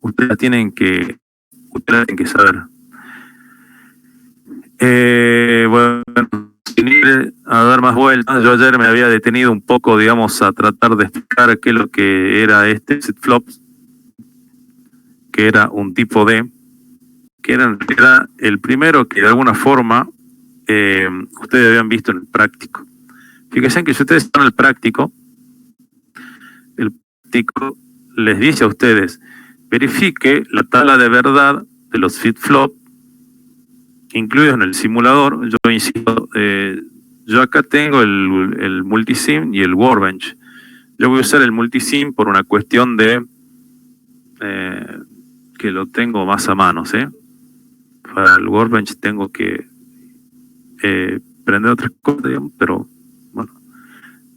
ustedes la tienen que saber. Bueno, sin ir a dar más vueltas, yo ayer me había detenido un poco, digamos, a tratar de explicar qué es lo que era este flip flop, que era un tipo D, que era el primero que de alguna forma ustedes habían visto en el práctico. Fíjense que si ustedes están en el práctico les dice a ustedes, verifique la tabla de verdad de los flip-flop incluidos en el simulador. Yo insisto, yo acá tengo el multisim y el workbench. Yo voy a usar el multisim por una cuestión de que lo tengo más a mano, ¿sí? Para el workbench tengo que prender otras cosas, digamos, pero bueno,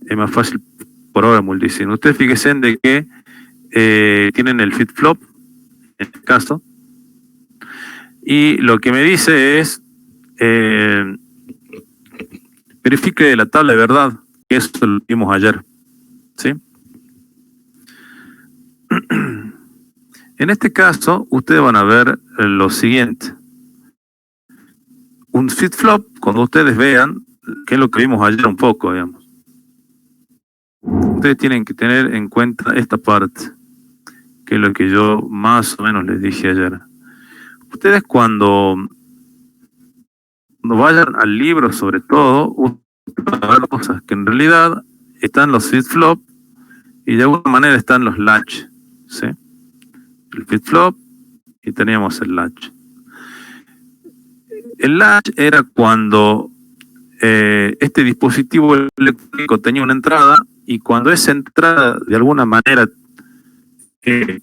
es más fácil por ahora el multisim. Ustedes fíjense de que tienen el flip-flop, en este caso, y lo que me dice es verifique la tabla de verdad, que eso lo vimos ayer, ¿sí? En este caso, ustedes van a ver lo siguiente. Un flip-flop, cuando ustedes vean, que es lo que vimos ayer un poco, digamos, ustedes tienen que tener en cuenta esta parte, que es lo que yo más o menos les dije ayer. Ustedes cuando vayan al libro, sobre todo, van a ver cosas que en realidad están los flip-flop y de alguna manera están los latch, ¿sí? El flip-flop y teníamos el latch. El latch era cuando este dispositivo electrónico tenía una entrada y cuando esa entrada de alguna manera,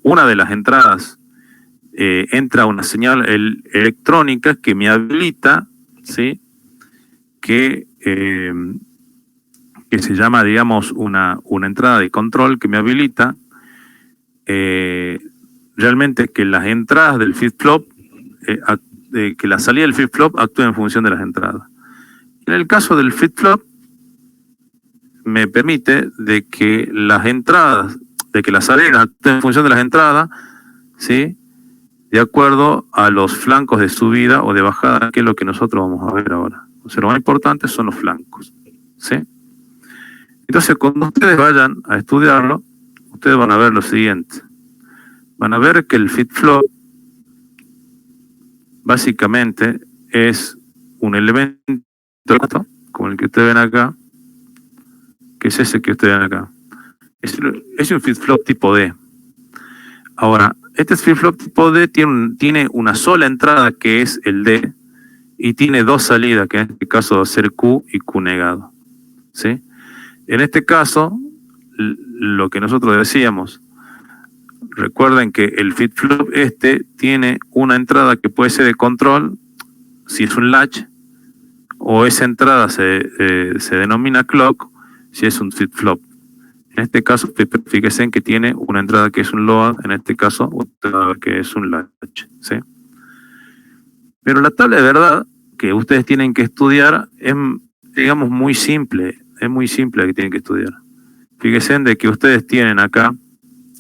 una de las entradas entra una señal electrónica que me habilita, ¿sí? Que se llama, digamos, una entrada de control que me habilita realmente que las entradas del flip-flop, que la salida del flip-flop actúe en función de las entradas. En el caso del flip-flop, me permite de que las entradas, de que las salidas actúen en función de las entradas, ¿sí? De acuerdo a los flancos de subida o de bajada, que es lo que nosotros vamos a ver ahora. O sea, lo más importante son los flancos, ¿sí? Entonces, cuando ustedes vayan a estudiarlo, ustedes van a ver lo siguiente. Van a ver que el flip-flop básicamente es un elemento como el que ustedes ven acá, que es ese que ustedes ven acá. Es un flip-flop tipo D. Ahora, este flip-flop tipo D tiene una sola entrada que es el D y tiene dos salidas, que en este caso va a ser Q y Q negado, ¿sí? En este caso, lo que nosotros decíamos, recuerden que el flip-flop tiene una entrada que puede ser de control, si es un latch, o esa entrada se denomina clock, si es un flip-flop. En este caso, fíjense en que tiene una entrada que es un load, en este caso, usted va a ver que es un latch, ¿sí? Pero la tabla de verdad que ustedes tienen que estudiar es, digamos, muy simple, es muy simple que tienen que estudiar. Fíjense de que ustedes tienen acá,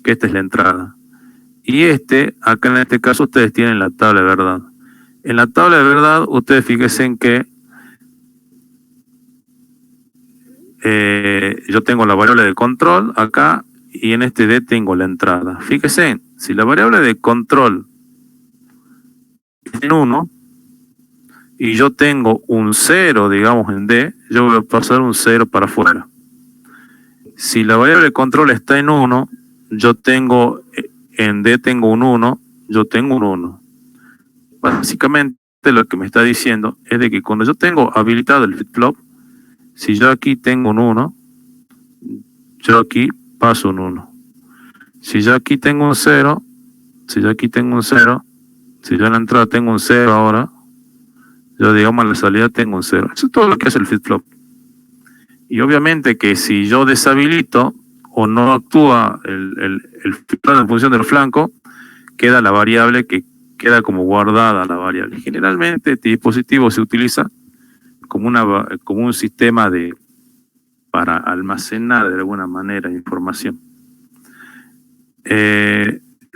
que esta es la entrada, y acá en este caso, ustedes tienen la tabla de verdad. En la tabla de verdad, ustedes fíjense en que yo tengo la variable de control acá y en este D tengo la entrada. Fíjense, si la variable de control es en 1 y yo tengo un 0, digamos, en D, yo voy a pasar un 0 para afuera. Si la variable de control está en 1, yo tengo, en D tengo un 1, yo tengo un 1. Básicamente lo que me está diciendo es de que cuando yo tengo habilitado el flip-flop, si yo aquí tengo un 1, yo aquí paso un 1. Si yo aquí tengo un 0, si yo aquí tengo un 0, si yo en la entrada tengo un 0 ahora, yo digamos en la salida tengo un 0. Eso es todo lo que hace el flip-flop. Y obviamente que si yo deshabilito o no actúa el flip-flop en función del flanco, queda la variable que queda como guardada la variable. Generalmente este dispositivo se utiliza como un sistema para almacenar de alguna manera información.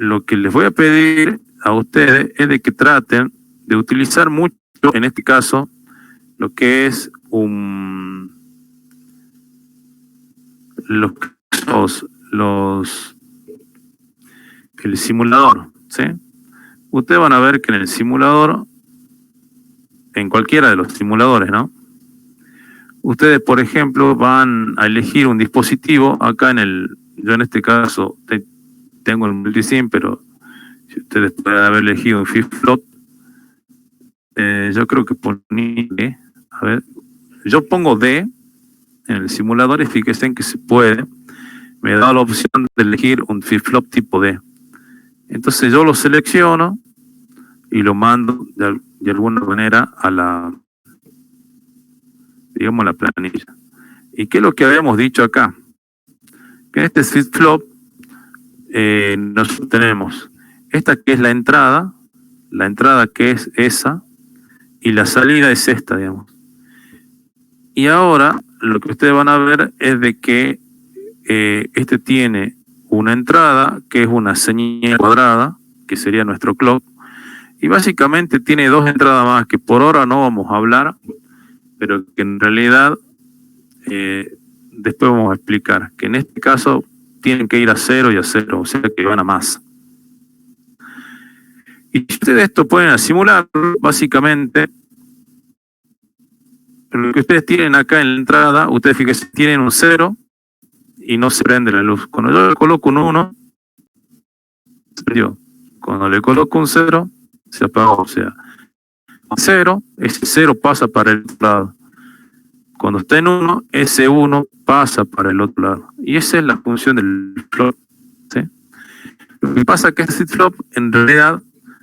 lo que les voy a pedir a ustedes es de que traten de utilizar mucho, en este caso, lo que es el simulador, ¿sí? Ustedes van a ver que en el simulador, en cualquiera de los simuladores, ¿no? Ustedes, por ejemplo, van a elegir un dispositivo. Acá yo en este caso tengo el multisim, pero si ustedes pueden haber elegido un flip-flop, yo creo que ponía, a ver, yo pongo D en el simulador y fíjense en que se puede. Me da la opción de elegir un flip-flop tipo D. Entonces yo lo selecciono y lo mando de alguna manera a la planilla. ¿Y qué es lo que habíamos dicho acá? Que en este flip-flop nosotros tenemos esta que es la entrada que es esa, y la salida es esta, digamos. Y ahora lo que ustedes van a ver es de que este tiene una entrada que es una señal cuadrada, que sería nuestro clock, y básicamente tiene dos entradas más que por ahora no vamos a hablar, pero que en realidad después vamos a explicar, que en este caso tienen que ir a 0 y a 0, o sea que van a más. Y si ustedes esto pueden simular, básicamente, lo que ustedes tienen acá en la entrada, ustedes fíjense, tienen un 0 y no se prende la luz. Cuando yo le coloco un 1, se prendió. Cuando le coloco un 0, se apagó. O sea, 0, ese 0 pasa para el otro lado. Cuando está en 1, ese 1 pasa para el otro lado. Y esa es la función del flip-flop, ¿sí? Lo que pasa es que este flip-flop en realidad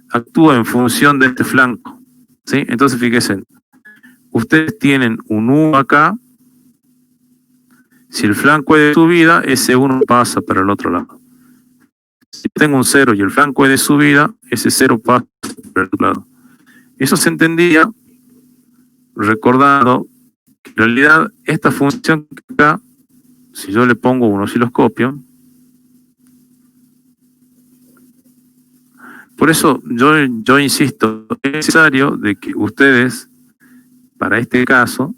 actúa en función de este flanco, ¿sí? Entonces fíjense, ustedes tienen un U acá. Si el flanco es de subida, ese 1 pasa para el otro lado. Si tengo un 0 y el flanco es de subida, ese 0 pasa para el otro lado. Eso se entendía recordando que en realidad esta función acá, si yo le pongo un osciloscopio, por eso yo insisto, es necesario de que ustedes, para este caso,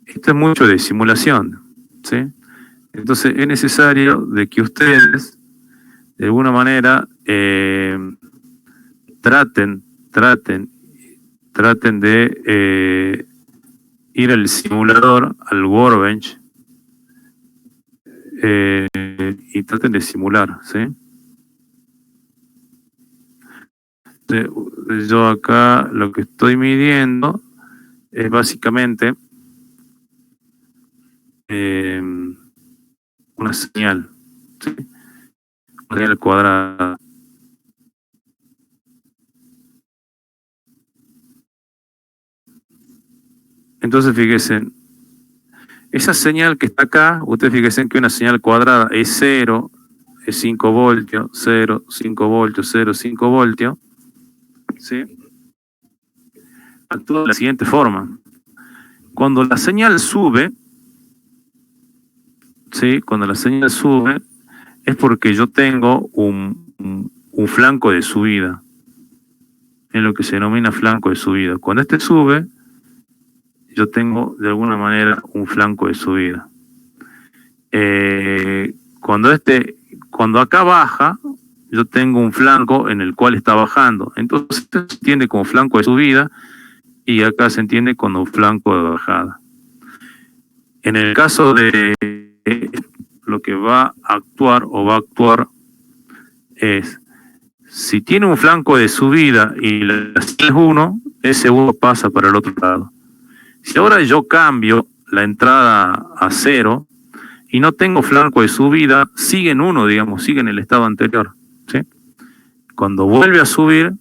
esto es mucho de simulación, ¿sí? Entonces es necesario de que ustedes, de alguna manera, traten de ir al simulador, al Workbench, y traten de simular, ¿sí? Yo acá lo que estoy midiendo es básicamente una señal, ¿sí? Una señal cuadrada. Entonces fíjense, esa señal que está acá, ustedes fíjense que una señal cuadrada es 0, es 5 voltios, 0, 5 voltios, 0, 5 voltios, ¿sí? Actúa de la siguiente forma. Cuando la señal sube, ¿sí? Cuando la señal sube, es porque yo tengo un flanco de subida. Es lo que se denomina flanco de subida. Cuando este sube, yo tengo de alguna manera un flanco de subida. Cuando acá baja, yo tengo un flanco en el cual está bajando. Entonces se entiende como flanco de subida y acá se entiende como flanco de bajada. En el caso de lo que va a actuar es, si tiene un flanco de subida y la señal es 1, ese 1 pasa para el otro lado. Si ahora yo cambio la entrada a 0 y no tengo flanco de subida, sigue en 1, digamos, sigue en el estado anterior, ¿sí? Cuando vuelve a subir,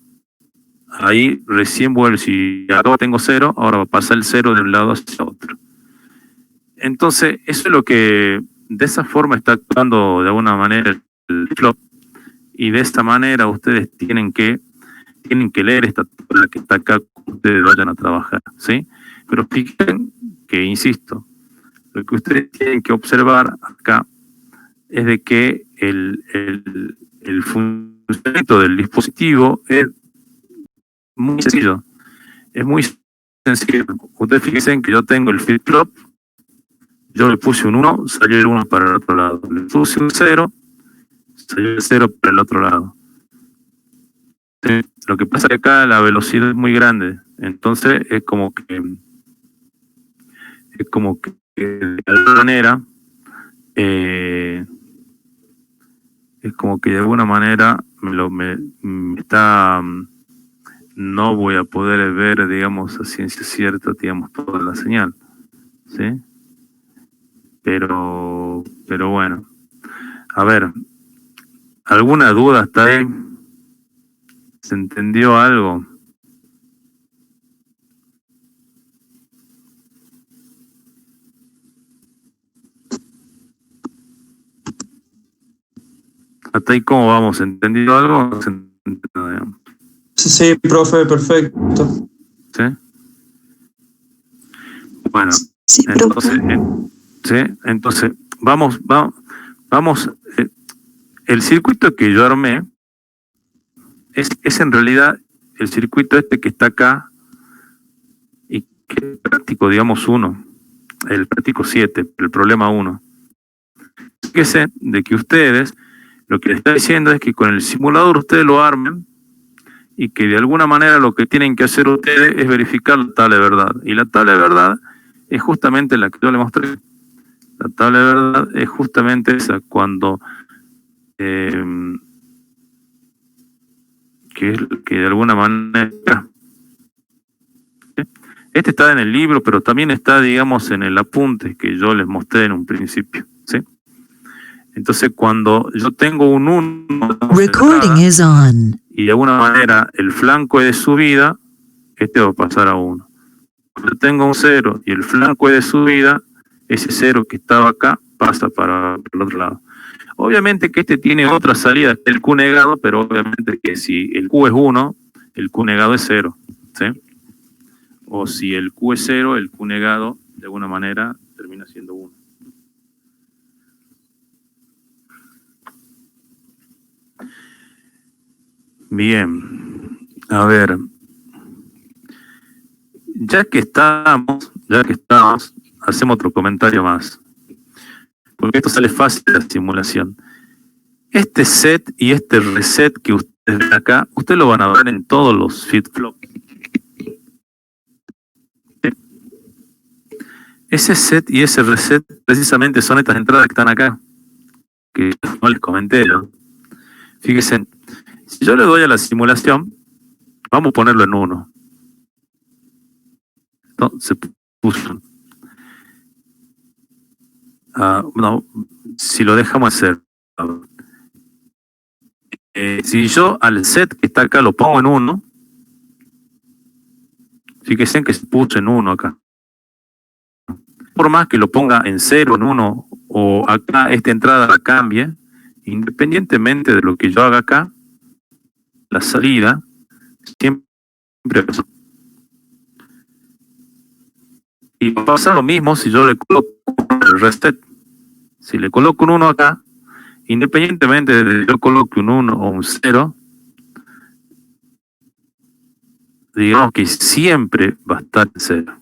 ahí recién vuelve. Si ahora tengo 0, ahora va a pasar el 0 de un lado hacia otro. Entonces, eso es lo que de esa forma está actuando de alguna manera el flop, y de esta manera ustedes tienen que leer esta tabla que está acá cuando ustedes vayan a trabajar, ¿sí? Pero fíjense que, insisto, lo que ustedes tienen que observar acá es de que funcionamiento del dispositivo es muy sencillo. Es muy sencillo. Ustedes fíjense que yo tengo el flip-flop, yo le puse un 1, salió el 1 para el otro lado. Le puse un 0, salió el 0 para el otro lado. ¿Sí? Lo que pasa es que acá la velocidad es muy grande, entonces es como que de alguna manera me está, no voy a poder ver, digamos, a ciencia cierta, digamos, toda la señal, ¿sí? Pero bueno, a ver, ¿alguna duda hasta ahí? ¿Se entendió algo? ¿Hasta ahí cómo vamos? ¿Entendido algo? ¿No se entendió, digamos? Sí, profe, perfecto. ¿Sí? Bueno, Sí, entonces, profe. ¿sí? Entonces vamos, el circuito que yo armé es en realidad el circuito este que está acá y que es práctico, digamos, 1, el práctico 7, el problema 1. Fíjense de que ustedes, lo que les está diciendo es que con el simulador ustedes lo armen y que de alguna manera lo que tienen que hacer ustedes es verificar la tabla de verdad. Y la tabla de verdad es justamente la que yo les mostré. La tabla de verdad es justamente esa, cuando que es que de alguna manera, ¿sí? Este está en el libro, pero también está, digamos, en el apunte que yo les mostré en un principio, ¿sí? Entonces, cuando yo tengo un 1 Recording is on. y de alguna manera el flanco es de subida, este va a pasar a 1. Cuando tengo un 0 y el flanco es de subida, ese 0 que estaba acá pasa para el otro lado. Obviamente que este tiene otra salida, el Q negado, pero obviamente que si el Q es 1, el Q negado es 0, ¿sí? O si el Q es 0, el Q negado de alguna manera termina siendo 1. Bien, a ver, ya que estamos, hacemos otro comentario más, porque esto sale fácil de la simulación. Este set y este reset que ustedes ven acá, ustedes lo van a ver en todos los flip-flop. Ese set y ese reset precisamente son estas entradas que están acá, que no les comenté, ¿no? Fíjense, si yo le doy a la simulación, vamos a ponerlo en 1. ¿No? Se puso. No, si lo dejamos hacer. Si yo al set que está acá lo pongo en 1, fíjense que se puso en 1 acá. Por más que lo ponga en 0, en 1, o acá esta entrada la cambie, independientemente de lo que yo haga acá, la salida siempre pasa. Y pasa lo mismo si yo le coloco el reset. Si le coloco un 1 acá, independientemente de que yo coloque un 1 o un 0, digamos que siempre va a estar en 0.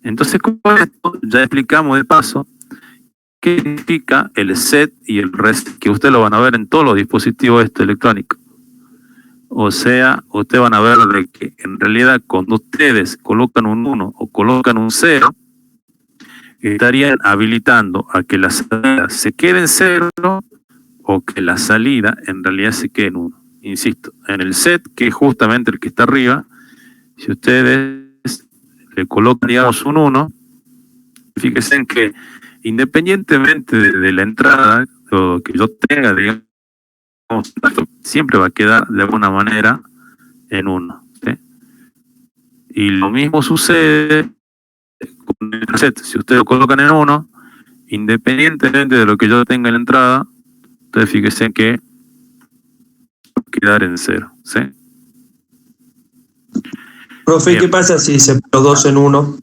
Entonces, con esto ya explicamos de paso qué significa el set y el reset, que ustedes lo van a ver en todos los dispositivos electrónicos. O sea, ustedes van a ver de que en realidad cuando ustedes colocan un 1 o colocan un 0, estarían habilitando a que la salida se quede en 0 o que la salida en realidad se quede en 1. Insisto, en el set, que es justamente el que está arriba, si ustedes le colocan, digamos, un 1, fíjense en que independientemente de la entrada o que yo tenga, digamos, siempre va a quedar de alguna manera en 1. ¿Sí? Y lo mismo sucede con el set. Si ustedes lo colocan en 1, independientemente de lo que yo tenga en la entrada, ustedes fíjense que va a quedar en 0. ¿Sí? Profe, ¿qué pasa si se puso 2 en 1?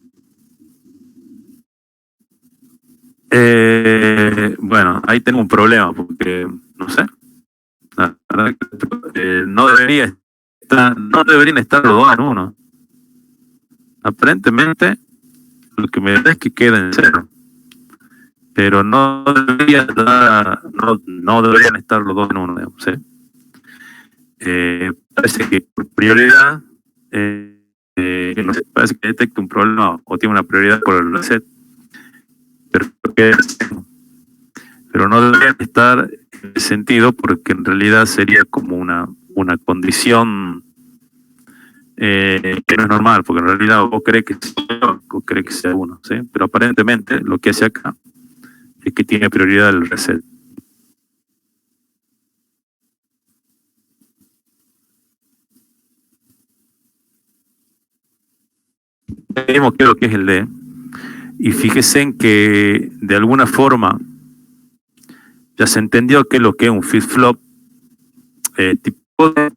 Bueno, ahí tengo un problema porque, no sé, ¿verdad? No deberían estar los dos en uno. Aparentemente, lo que me da es que queda en cero. Pero no deberían estar los dos en uno, digamos, ¿sí? Parece que por prioridad, no sé, parece que detecta un problema o tiene una prioridad por el reset. Pero no deberían estar en ese sentido, porque en realidad sería como una condición que no es normal, porque en realidad vos crees que sea uno, ¿sí? Pero aparentemente lo que hace acá es que tiene prioridad el reset. Vemos qué es lo que es el D, y fíjense en que de alguna forma ya se entendió qué es lo que es un flip-flop tipo D.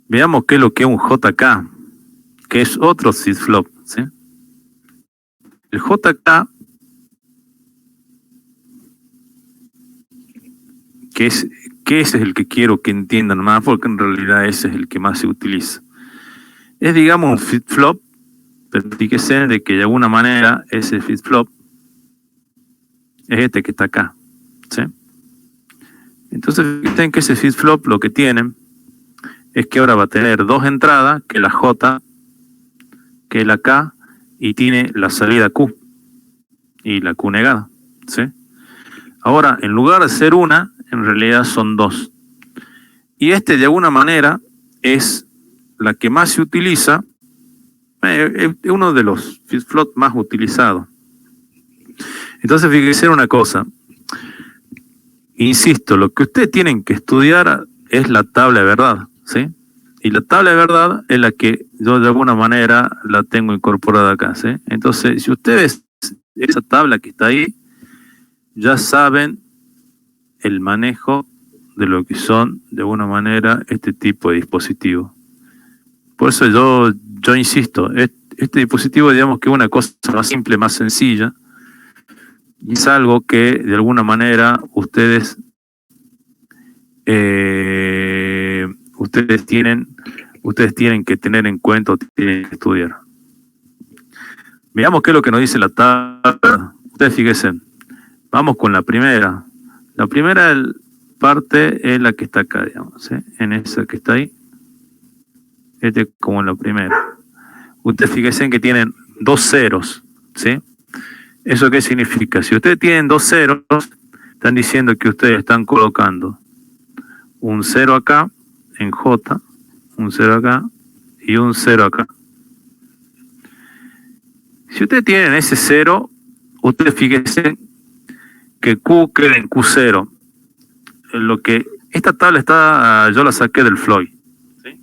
Veamos qué es lo que es un JK, que es otro flip-flop, ¿sí? El JK, que ese es el que quiero que entiendan más, porque en realidad ese es el que más se utiliza. Es, digamos, un flip-flop, pero fíjense de que de alguna manera ese flip-flop es este que está acá, ¿sí? Entonces, fíjense que ese flip-flop lo que tienen es que ahora va a tener dos entradas, que es la J, que es la K, y tiene la salida Q y la Q negada, ¿sí? Ahora, en lugar de ser una, en realidad son dos. Y este, de alguna manera, es la que más se utiliza, es uno de los flip-flops más utilizados. Entonces, fíjense una cosa. Insisto, lo que ustedes tienen que estudiar es la tabla de verdad, ¿sí? Y la tabla de verdad es la que yo de alguna manera la tengo incorporada acá, ¿sí? Entonces, si ustedes, esa tabla que está ahí, ya saben el manejo de lo que son, de alguna manera, este tipo de dispositivos. Por eso yo insisto, este dispositivo, digamos que es una cosa más simple, más sencilla, y es algo que de alguna manera ustedes tienen que tener en cuenta, o tienen que estudiar. Veamos qué es lo que nos dice la tabla. Ustedes fíjense, vamos con la primera. La primera parte es la que está acá, digamos, ¿sí? En esa que está ahí. Este como en la primera. Ustedes fíjense que tienen dos ceros, ¿sí? ¿Eso qué significa? Si ustedes tienen dos ceros, están diciendo que ustedes están colocando un 0 acá en J, un 0 acá y un 0 acá. Si ustedes tienen ese 0, ustedes fíjense que Q queda en Q0. Esta tabla yo la saqué del Floyd. ¿Sí?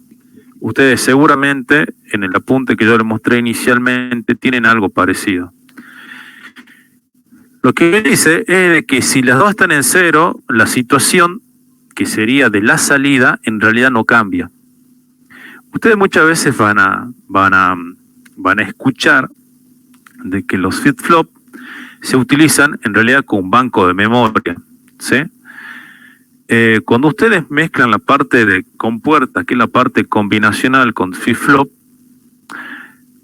Ustedes seguramente en el apunte que yo les mostré inicialmente tienen algo parecido. Lo que dice es de que si las dos están en 0, la situación que sería de la salida en realidad no cambia. Ustedes muchas veces van a escuchar de que los flip-flop se utilizan en realidad con un banco de memoria, ¿sí? Cuando ustedes mezclan la parte de compuerta, que es la parte combinacional con flip-flop,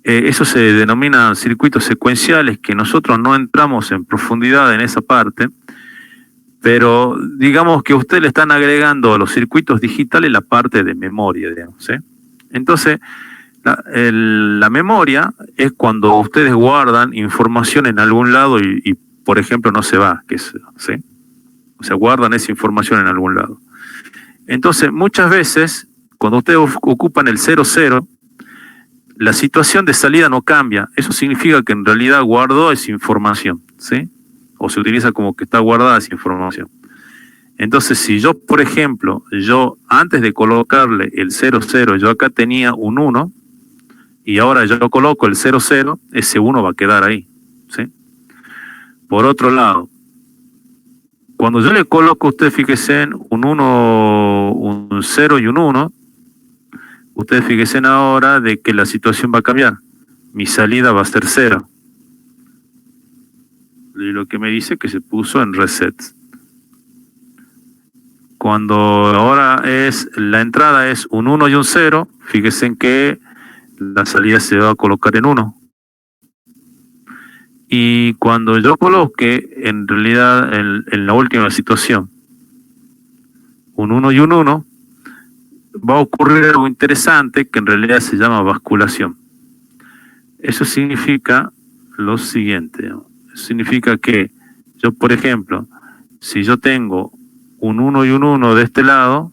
eso se denomina circuitos secuenciales, que nosotros no entramos en profundidad en esa parte, pero digamos que ustedes le están agregando a los circuitos digitales la parte de memoria, digamos, ¿sí? Entonces, la memoria es cuando ustedes guardan información en algún lado y por ejemplo, no se va, ¿sí? O sea, guardan esa información en algún lado. Entonces, muchas veces, cuando ustedes ocupan el 00, la situación de salida no cambia. Eso significa que en realidad guardó esa información, ¿sí? O se utiliza como que está guardada esa información. Entonces, si yo, por ejemplo, antes de colocarle el 00, yo acá tenía un 1, y ahora yo coloco el 00, ese 1 va a quedar ahí, ¿sí? Por otro lado, cuando yo le coloco, usted fíjese en un 1, un 0 y un 1, ustedes fíjense ahora de que la situación va a cambiar. Mi salida va a ser 0. Y lo que me dice que se puso en reset. Cuando ahora la entrada es un 1 y un 0, fíjense en que la salida se va a colocar en 1. Y cuando yo coloque, en realidad, en la última situación, un 1 y un 1, va a ocurrir algo interesante que en realidad se llama basculación. Eso significa lo siguiente, ¿no? Significa que yo, por ejemplo, si yo tengo un 1 y un 1 de este lado,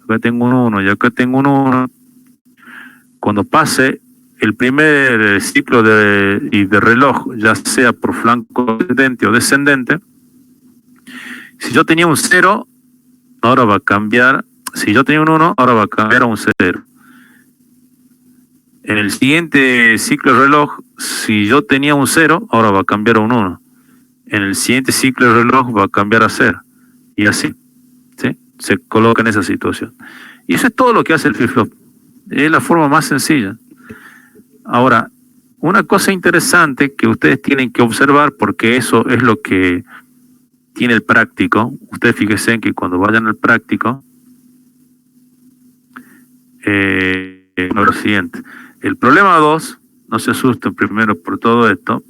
acá tengo un 1 y acá tengo un 1, cuando pase el primer ciclo de reloj, ya sea por flanco ascendente o descendente, si yo tenía un 0, ahora va a cambiar. Si yo tenía un 1, ahora va a cambiar a un 0. En el siguiente ciclo de reloj, si yo tenía un 0, ahora va a cambiar a un 1. En el siguiente ciclo de reloj va a cambiar a 0. Y así, ¿sí? Se coloca en esa situación. Y eso es todo lo que hace el flip-flop. Es la forma más sencilla. Ahora, una cosa interesante que ustedes tienen que observar, porque eso es lo que tiene el práctico. Ustedes fíjense en que cuando vayan al práctico, lo siguiente. El problema 2, no se asusten primero por todo esto.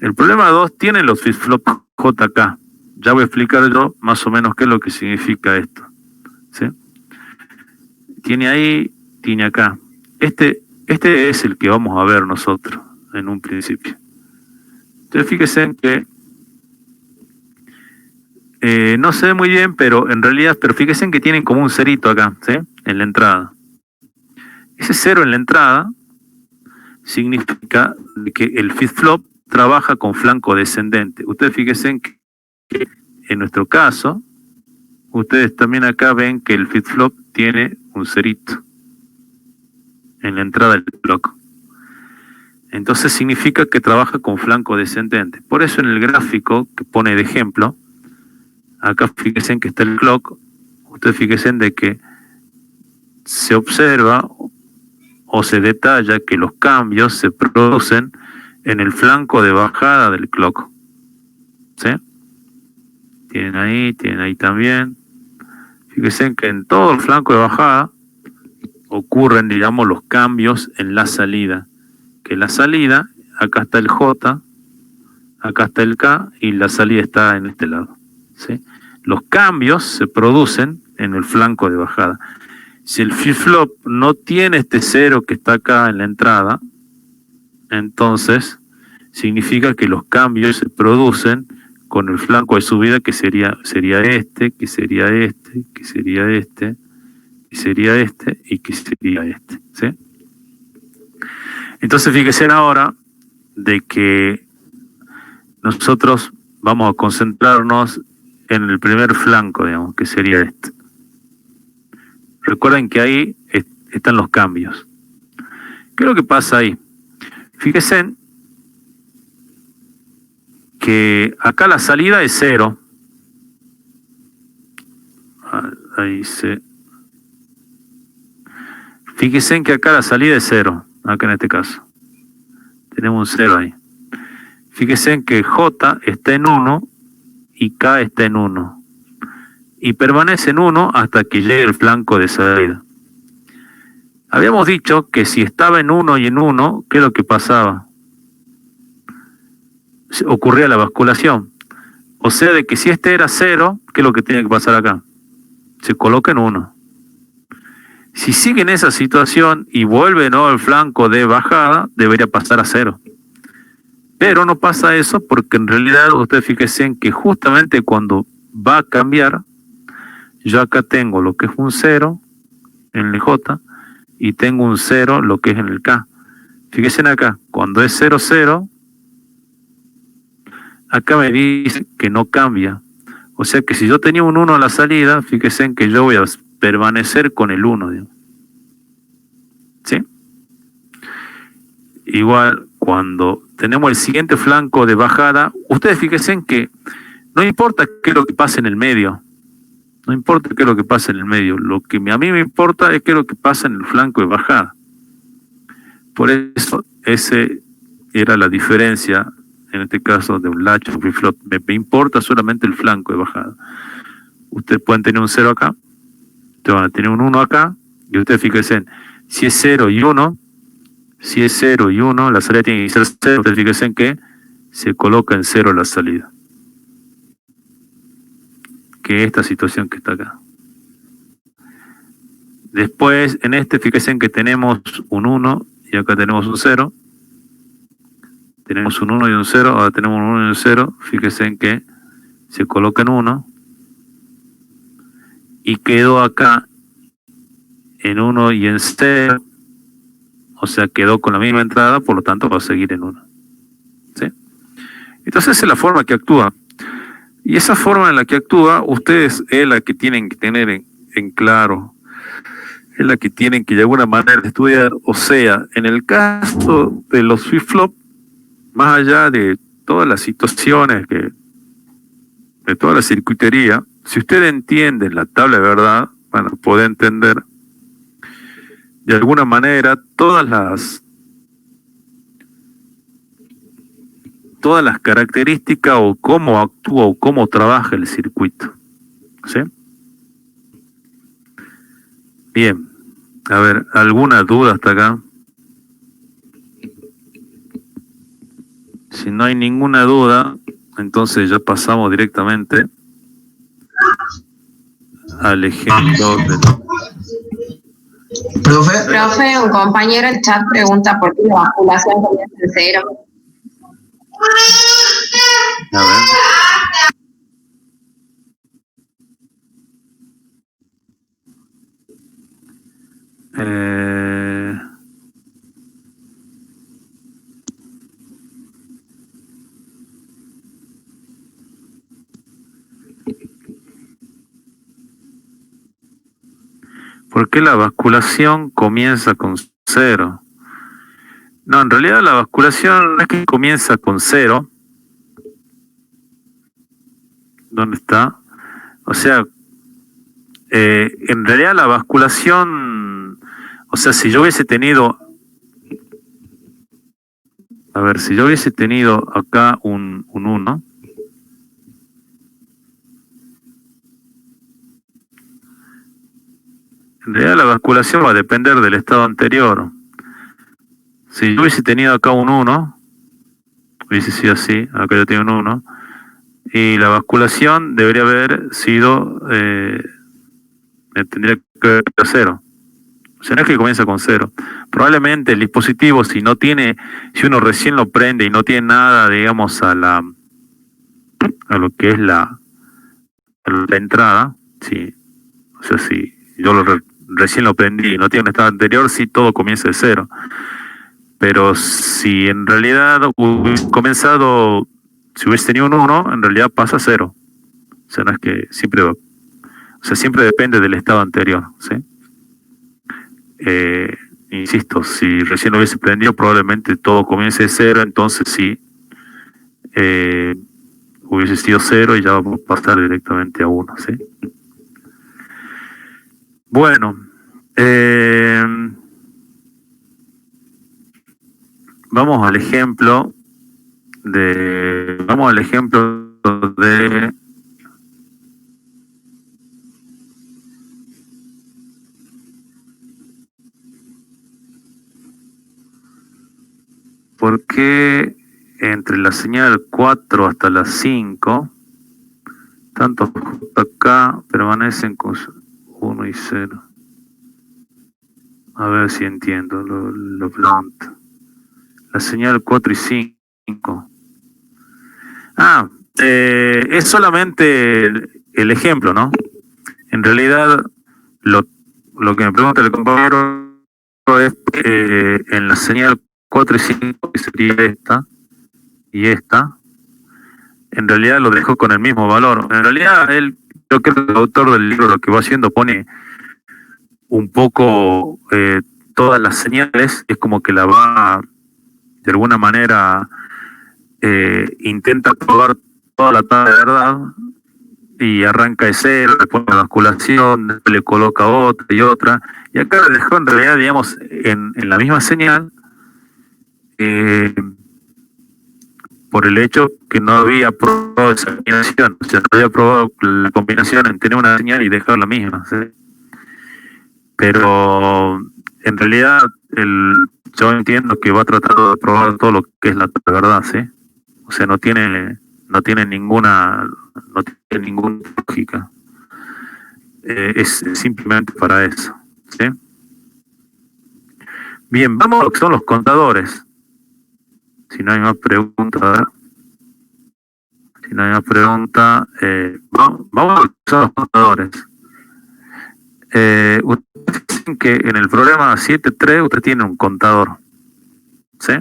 El problema 2 tiene los flip-flop JK. Ya voy a explicar yo más o menos qué es lo que significa esto, ¿sí? Tiene ahí, tiene acá. Este es el que vamos a ver nosotros en un principio. Entonces fíjense en que no se ve muy bien, pero en realidad, fíjense en que tienen como un cerito acá, ¿sí? En la entrada. Ese 0 en la entrada significa que el flip-flop trabaja con flanco descendente. Ustedes fíjense en que en nuestro caso, ustedes también acá ven que el flip-flop tiene un cerito en la entrada del bloque. Entonces significa que trabaja con flanco descendente. Por eso en el gráfico que pone de ejemplo, acá fíjense en que está el clock. Ustedes fíjense en de que se observa o se detalla que los cambios se producen en el flanco de bajada del clock. ¿Sí? Tienen ahí también. Fíjense que en todo el flanco de bajada ocurren, digamos, los cambios en la salida. Que la salida, acá está el J, acá está el K y la salida está en este lado. ¿Sí? Los cambios se producen en el flanco de bajada. Si el flip-flop no tiene este 0 que está acá en la entrada, entonces significa que los cambios se producen con el flanco de subida, que sería este, que sería este, que sería este, que sería este y que sería este, ¿sí? Entonces fíjense ahora de que nosotros vamos a concentrarnos en el primer flanco, digamos, que sería este. Recuerden que ahí están los cambios. ¿Qué es lo que pasa ahí? Fíjense que acá la salida es 0. Ahí Fíjense que acá la salida es 0. Acá en este caso. Tenemos un 0 ahí. Fíjense que J está en 1 y K está en 1. Y permanece en 1 hasta que llegue el flanco de salida. Habíamos dicho que si estaba en 1 y en 1, ¿qué es lo que pasaba? Ocurría la basculación. O sea, de que si este era 0, ¿qué es lo que tiene que pasar acá? Se coloca en 1. Si sigue en esa situación y vuelve al flanco de bajada, debería pasar a 0. Pero no pasa eso porque en realidad ustedes fíjense en que justamente cuando va a cambiar, yo acá tengo lo que es un 0 en el J y tengo un 0 lo que es en el K. Fíjense acá, cuando es 0, 0, acá me dice que no cambia. O sea que si yo tenía un 1 a la salida, fíjense en que yo voy a permanecer con el 1. Digamos. ¿Sí? Igual, cuando tenemos el siguiente flanco de bajada, ustedes fíjense en que no importa qué es lo que pase en el medio. No importa qué es lo que pasa en el medio. Lo que a mí me importa es qué es lo que pasa en el flanco de bajada. Por eso, ese era la diferencia, en este caso, de un latch o flip-flop. Me importa solamente el flanco de bajada. Ustedes ustedes pueden tener un 0 acá, ustedes van a tener un 1 acá, y ustedes fíjense, si es 0 y 1, si es 0 y 1, la salida tiene que ser 0, ustedes fíjense que se coloca en 0 la salida. Que esta situación que está acá. Después, en este, fíjense que tenemos un 1 y acá tenemos un 0. Tenemos un 1 y un 0, ahora tenemos un 1 y un 0. Fíjense en que se coloca en 1. Y quedó acá en 1 y en 0. O sea, quedó con la misma entrada, por lo tanto va a seguir en 1. ¿Sí? Entonces esa es la forma que actúa. Y esa forma en la que actúa, ustedes es la que tienen que tener en claro. Es la que tienen que de alguna manera estudiar. O sea, en el caso de los flip-flop, más allá de todas las situaciones, de toda la circuitería, si usted entiende la tabla de verdad, bueno, puede entender de alguna manera todas las características o cómo actúa o cómo trabaja el circuito. ¿Sí? Bien. A ver, ¿alguna duda hasta acá? Si no hay ninguna duda, entonces ya pasamos directamente al ejemplo de... Profe, un compañero en chat pregunta por qué la basculación comienza en 0. A ver. ¿Por qué la basculación comienza con 0? No, en realidad la basculación no es que comienza con 0. ¿Dónde está? O sea, en realidad la basculación, o sea, si yo hubiese tenido, a ver, si yo hubiese tenido acá un 1, en realidad la basculación va a depender del estado anterior. Si yo hubiese tenido acá un 1, hubiese sido así, acá yo tengo un 1, y la basculación debería haber sido, tendría que haber sido 0. O sea, no es que comienza con 0. Probablemente el dispositivo, si uno recién lo prende y no tiene nada, digamos, a lo que es la entrada, sí. O sea, si yo recién lo prendí y no tiene un estado anterior, sí, todo comienza de 0. Pero si en realidad hubiese comenzado, si hubiese tenido un 1, en realidad pasa a 0. O sea, no es que siempre, o sea, siempre depende del estado anterior, ¿sí? Insisto, si recién lo hubiese prendido, probablemente todo comience de 0, entonces sí, hubiese sido 0 y ya vamos a pasar directamente a 1, ¿sí? Bueno, vamos al ejemplo de ¿por qué entre la señal 4 hasta la 5 tantos acá permanecen con 1 y 0? A ver si entiendo, lo planto. La señal 4 y 5. Es solamente el ejemplo, ¿no? En realidad, lo que me pregunta el compañero es que en la señal 4 y 5, que sería esta y esta, en realidad lo dejo con el mismo valor. En realidad, yo creo que el autor del libro lo que va haciendo pone un poco todas las señales, es como que la va, de alguna manera, intenta probar toda la tabla de verdad y arranca de 0, le pone la basculación, después le coloca otra y otra, y acá le dejó en realidad, digamos, en la misma señal, por el hecho que no había probado esa combinación, o sea, no había probado la combinación en tener una señal y dejar la misma, ¿sí? Pero en realidad yo entiendo que va tratando de probar todo lo que es la verdad, ¿sí? O sea, no tiene ninguna lógica. Es simplemente para eso, ¿sí? Bien, vamos a lo que son los contadores. Si no hay más preguntas, a ver. Si no hay más preguntas, vamos a lo que son los contadores. Ustedes dicen que en el problema 7.3 usted tiene un contador, ¿sí?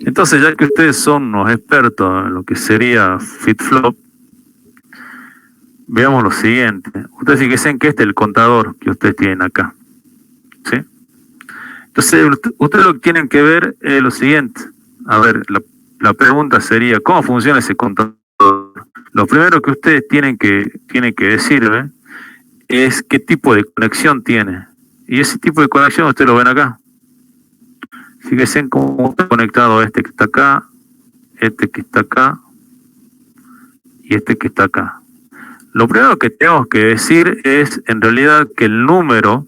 Entonces, ya que ustedes son unos expertos en lo que sería FitFlop, veamos lo siguiente. Ustedes fíjense que este es el contador que ustedes tienen acá, ¿sí? Entonces, ustedes lo que tienen que ver es lo siguiente. A ver, la pregunta sería, ¿cómo funciona ese contador? Lo primero que ustedes tienen que decirme es qué tipo de conexión tiene. Y ese tipo de conexión ustedes lo ven acá. Fíjense en cómo está conectado este que está acá, este que está acá y este que está acá. Lo primero que tenemos que decir es en realidad que el número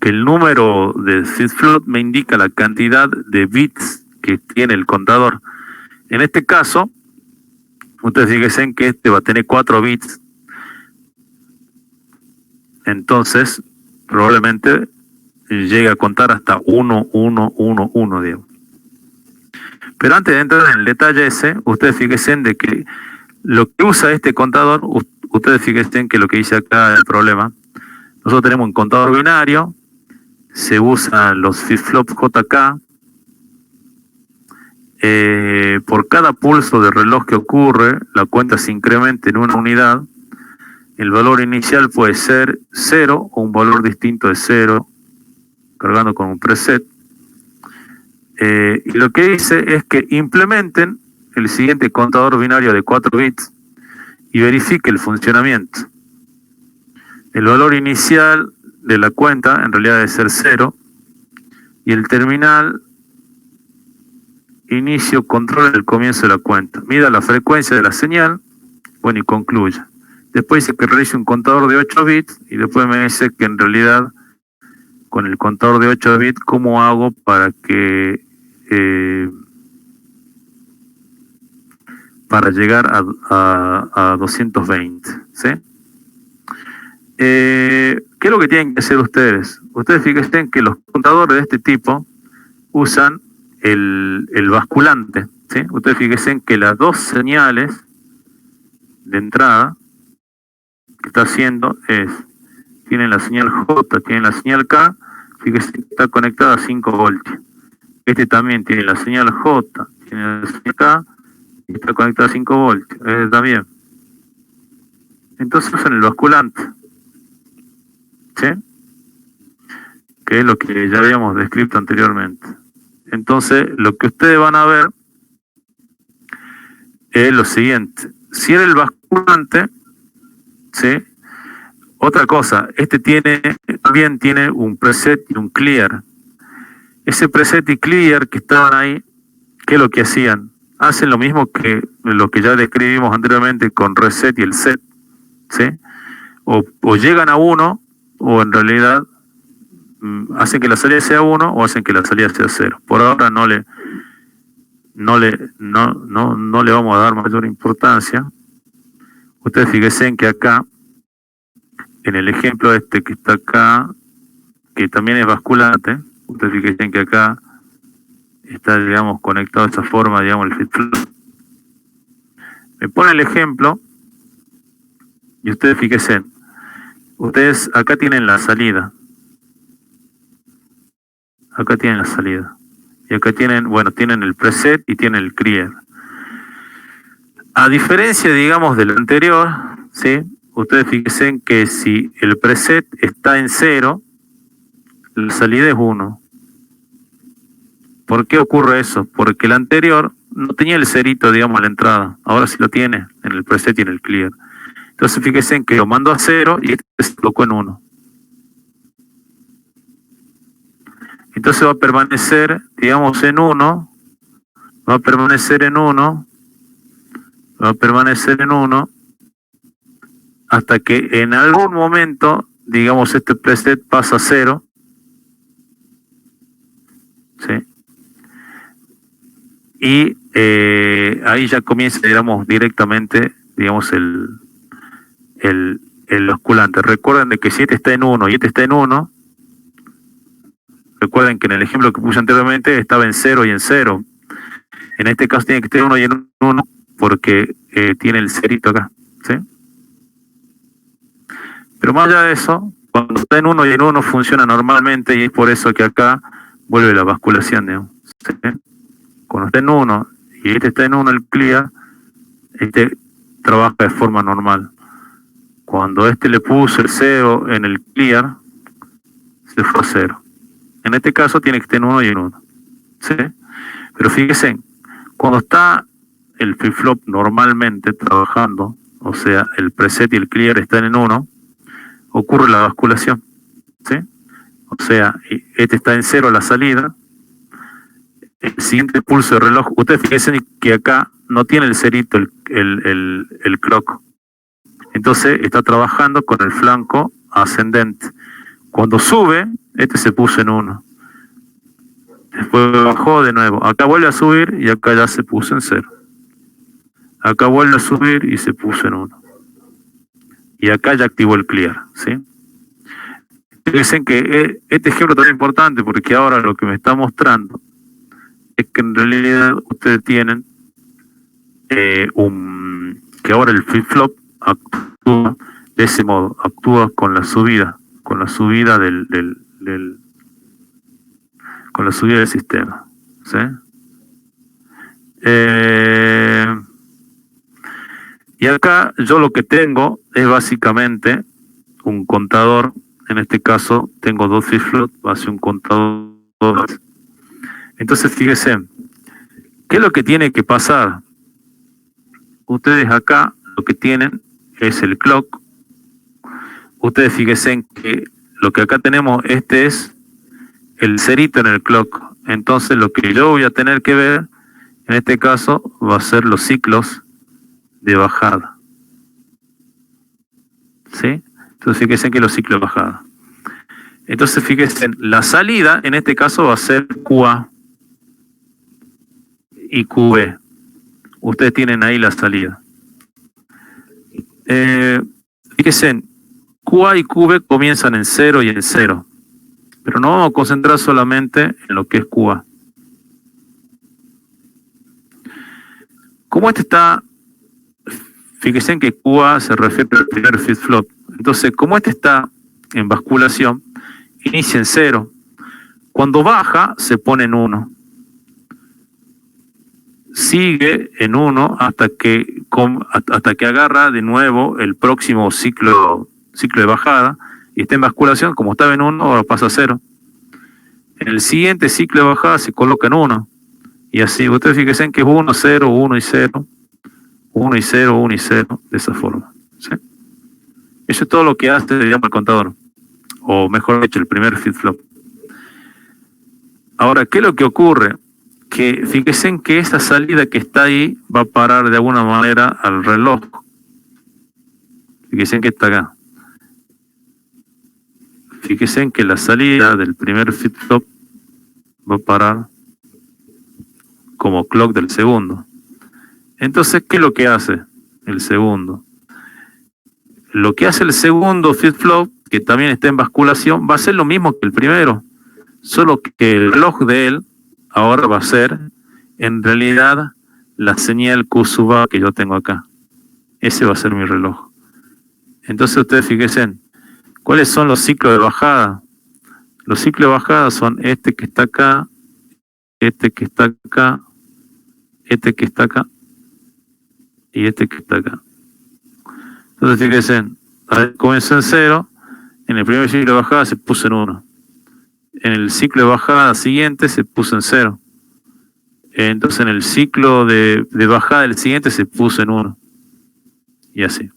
de FitFlop me indica la cantidad de bits que tiene el contador. En este caso, ustedes fíjense que este va a tener 4 bits. Entonces, probablemente llegue a contar hasta 1, 1, 1, 1, digamos. Pero antes de entrar en el detalle ese, ustedes fíjense de que lo que usa este contador, ustedes fíjense que lo que dice acá el problema, nosotros tenemos un contador binario, se usan los FitFlop JK, por cada pulso de reloj que ocurre, la cuenta se incrementa en una unidad. El valor inicial puede ser 0 o un valor distinto de 0, cargando con un preset. Y lo que dice es que implementen el siguiente contador binario de 4 bits y verifique el funcionamiento. El valor inicial de la cuenta en realidad debe ser 0 y el terminal inicio controla el comienzo de la cuenta. Mida la frecuencia de la señal, bueno, y concluya. Después dice que realice un contador de 8 bits y después me dice que en realidad con el contador de 8 bits, ¿cómo hago para que para llegar a 220? ¿Sí? ¿Qué es lo que tienen que hacer ustedes? Ustedes fíjense que los contadores de este tipo usan el basculante, ¿sí? Ustedes fíjense que las dos señales de entrada que está haciendo tienen la señal J, tienen la señal K, fíjense que está conectada a 5 voltios. Este también tiene la señal J, tiene la señal K y está conectada a 5 voltios. Este también. Entonces usan el basculante, ¿sí? Que es lo que ya habíamos descrito anteriormente. Entonces, lo que ustedes van a ver es lo siguiente. Si era el basculante, ¿sí? Otra cosa, este también tiene un preset y un clear. Ese preset y clear que estaban ahí, ¿qué es lo que hacían? Hacen lo mismo que lo que ya describimos anteriormente con reset y el set, ¿sí? O llegan a 1, o en realidad hacen que la salida sea 1 o hacen que la salida sea 0. Por ahora no le vamos a dar mayor importancia. Ustedes fíjense en que acá, en el ejemplo este que está acá, que también es basculante, ustedes fíjense en que acá está, digamos, conectado de esta forma, digamos, el FitFlop. Me pone el ejemplo y ustedes fíjense, ustedes acá tienen la salida. Acá tienen la salida. Y acá tienen, bueno, tienen el preset y tienen el clear. A diferencia, digamos, del anterior, ¿sí? Ustedes fíjense que si el preset está en 0, la salida es 1. ¿Por qué ocurre eso? Porque el anterior no tenía el cerito, digamos, a la entrada. Ahora sí lo tiene en el preset y en el clear. Entonces fíjense que lo mando a 0 y este se colocó en 1. Entonces va a permanecer, digamos, en 1 va a permanecer en 1, hasta que en algún momento, digamos, este preset pasa a 0, ¿sí? Y ahí ya comienza, digamos, directamente, digamos, el osculante. Recuerden de que si este está en 1 y este está en 1, recuerden que en el ejemplo que puse anteriormente estaba en 0 y en 0. En este caso tiene que estar en 1 y en 1 porque tiene el cerito acá, ¿sí? Pero más allá de eso, cuando está en 1 y en 1 funciona normalmente, y es por eso que acá vuelve la basculación, digamos, ¿sí? Cuando está en 1 y este está en 1 el clear, este trabaja de forma normal. Cuando este le puso el 0 en el clear, se fue a 0. En este caso tiene que estar en 1 y en 1, ¿sí? Pero fíjense, cuando está el flip-flop normalmente trabajando, o sea, el preset y el clear están en 1, ocurre la basculación, ¿sí? O sea, este está en 0 a la salida, el siguiente pulso de reloj, ustedes fíjense que acá no tiene el cerito el clock, entonces está trabajando con el flanco ascendente. Cuando sube, este se puso en 1, después bajó de nuevo, acá vuelve a subir y acá ya se puso en 0, acá vuelve a subir y se puso en 1, y acá ya activó el clear, ¿sí? Dicen que este ejemplo también es importante porque ahora lo que me está mostrando es que en realidad ustedes tienen que ahora el flip-flop actúa de ese modo, actúa con la subida con la subida del sistema, ¿sí? Y acá yo lo que tengo es básicamente un contador. En este caso tengo 2 flip-flop, va a ser un contador. Entonces fíjense, ¿qué es lo que tiene que pasar? Ustedes acá lo que tienen es el clock. Ustedes fíjense que lo que acá tenemos, este es el cerito en el clock. Entonces lo que yo voy a tener que ver, en este caso, va a ser los ciclos de bajada, ¿sí? Entonces fíjense que los ciclos de bajada. Entonces fíjense, la salida en este caso va a ser QA y QB. Ustedes tienen ahí la salida. Fíjense, QA y QB comienzan en 0 y en 0. Pero no vamos a concentrar solamente en lo que es QA. Como este está, fíjense que QA se refiere al primer flip-flop. Entonces, como este está en basculación, inicia en 0. Cuando baja, se pone en 1. Sigue en 1 hasta que agarra de nuevo el próximo ciclo de bajada y está en basculación. Como estaba en 1, ahora pasa a 0. En el siguiente ciclo de bajada se coloca en 1. Y así, ustedes fíjense que es 1, 0, 1 y 0, 1 y 0, 1 y 0, de esa forma, ¿sí? Eso es todo lo que hace, digamos, el contador. O mejor dicho, el primer flip-flop. Ahora, ¿qué es lo que ocurre? Que fíjense que esa salida que está ahí va a parar de alguna manera al reloj. Fíjense que está acá. Fíjense que la salida del primer flip-flop va a parar como clock del segundo. Entonces, ¿qué es lo que hace el segundo? Lo que hace el segundo flip-flop, que también está en basculación, va a ser lo mismo que el primero, solo que el reloj de él ahora va a ser, en realidad, la señal Q sub A que yo tengo acá. Ese va a ser mi reloj. Entonces ustedes fíjense, ¿cuáles son los ciclos de bajada? Los ciclos de bajada son este que está acá, este que está acá, este que está acá y este que está acá. Entonces fíjense, comenzó en 0, en el primer ciclo de bajada se puso en 1. En el ciclo de bajada siguiente se puso en 0. Entonces en el ciclo de bajada del siguiente se puso en 1. Y así.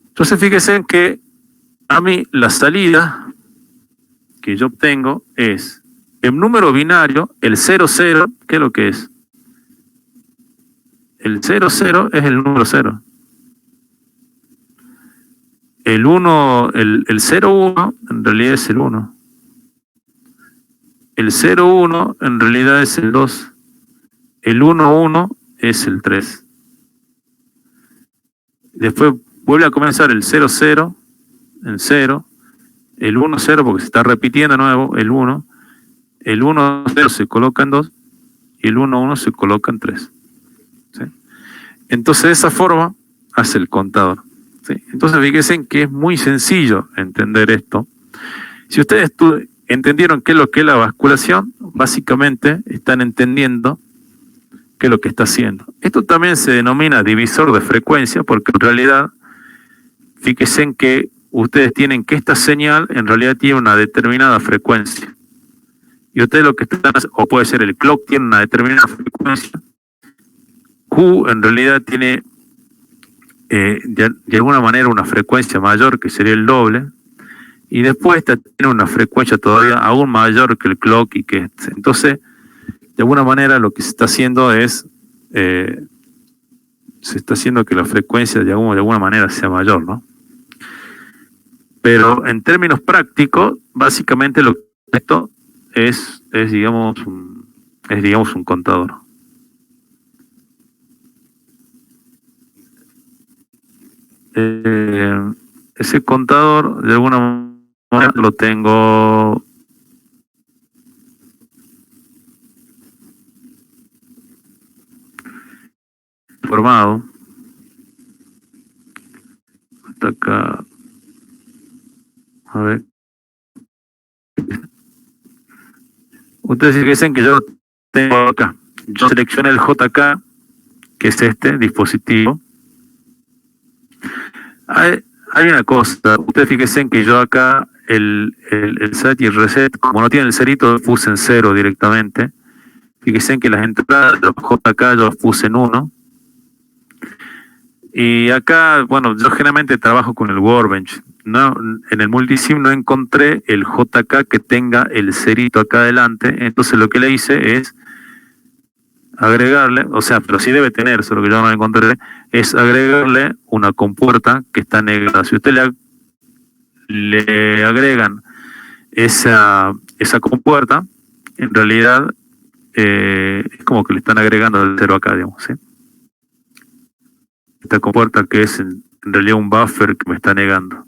Entonces fíjense que a mí la salida que yo obtengo es En número binario, el 00, ¿qué es lo que es? El 00 es el número 0. El 1, el 01 en realidad es el 1. El 01 en realidad es el 2. El 11 es el 3. Después vuelve a comenzar el 00 en 0. El 10 porque se está repitiendo de nuevo el 1. El 10 se coloca en 2 y el 11 se coloca en 3. ¿Sí? Entonces de esa forma hace el contador. ¿Sí? Entonces fíjense que es muy sencillo entender esto. Si ustedes entendieron qué es lo que es la basculación, básicamente están entendiendo qué es lo que está haciendo. Esto también se denomina divisor de frecuencia, porque en realidad, fíjense en que ustedes tienen que esta señal en realidad tiene una determinada frecuencia. Y ustedes lo que están, o puede ser el clock tiene una determinada frecuencia. Q en realidad tiene de alguna manera una frecuencia mayor que sería el doble. Y después esta tiene una frecuencia todavía aún mayor que el clock y que entonces de alguna manera lo que se está haciendo es se está haciendo que la frecuencia de alguna manera sea mayor, ¿no? Pero en términos prácticos, básicamente esto es digamos un contador. Ese contador de alguna manera lo tengo formado hasta acá. A ver, ustedes dicen que yo lo tengo acá. Yo seleccioné el JK, que es este dispositivo. Hay una cosa, ustedes fíjense en que yo acá el set y el reset, como no tiene el cerito, lo puse en 0 directamente. Fíjense en que las entradas de los JK yo las puse en 1. Y acá, bueno, yo generalmente trabajo con el Workbench. No, en el Multisim no encontré el JK que tenga el cerito acá adelante, entonces lo que le hice es agregarle, o sea, pero sí debe tener, solo que yo no lo encontré, es agregarle una compuerta que está negada. Si usted le agregan esa compuerta, en realidad es como que le están agregando el 0 acá, digamos, ¿sí? Esta compuerta que es en realidad un buffer que me está negando.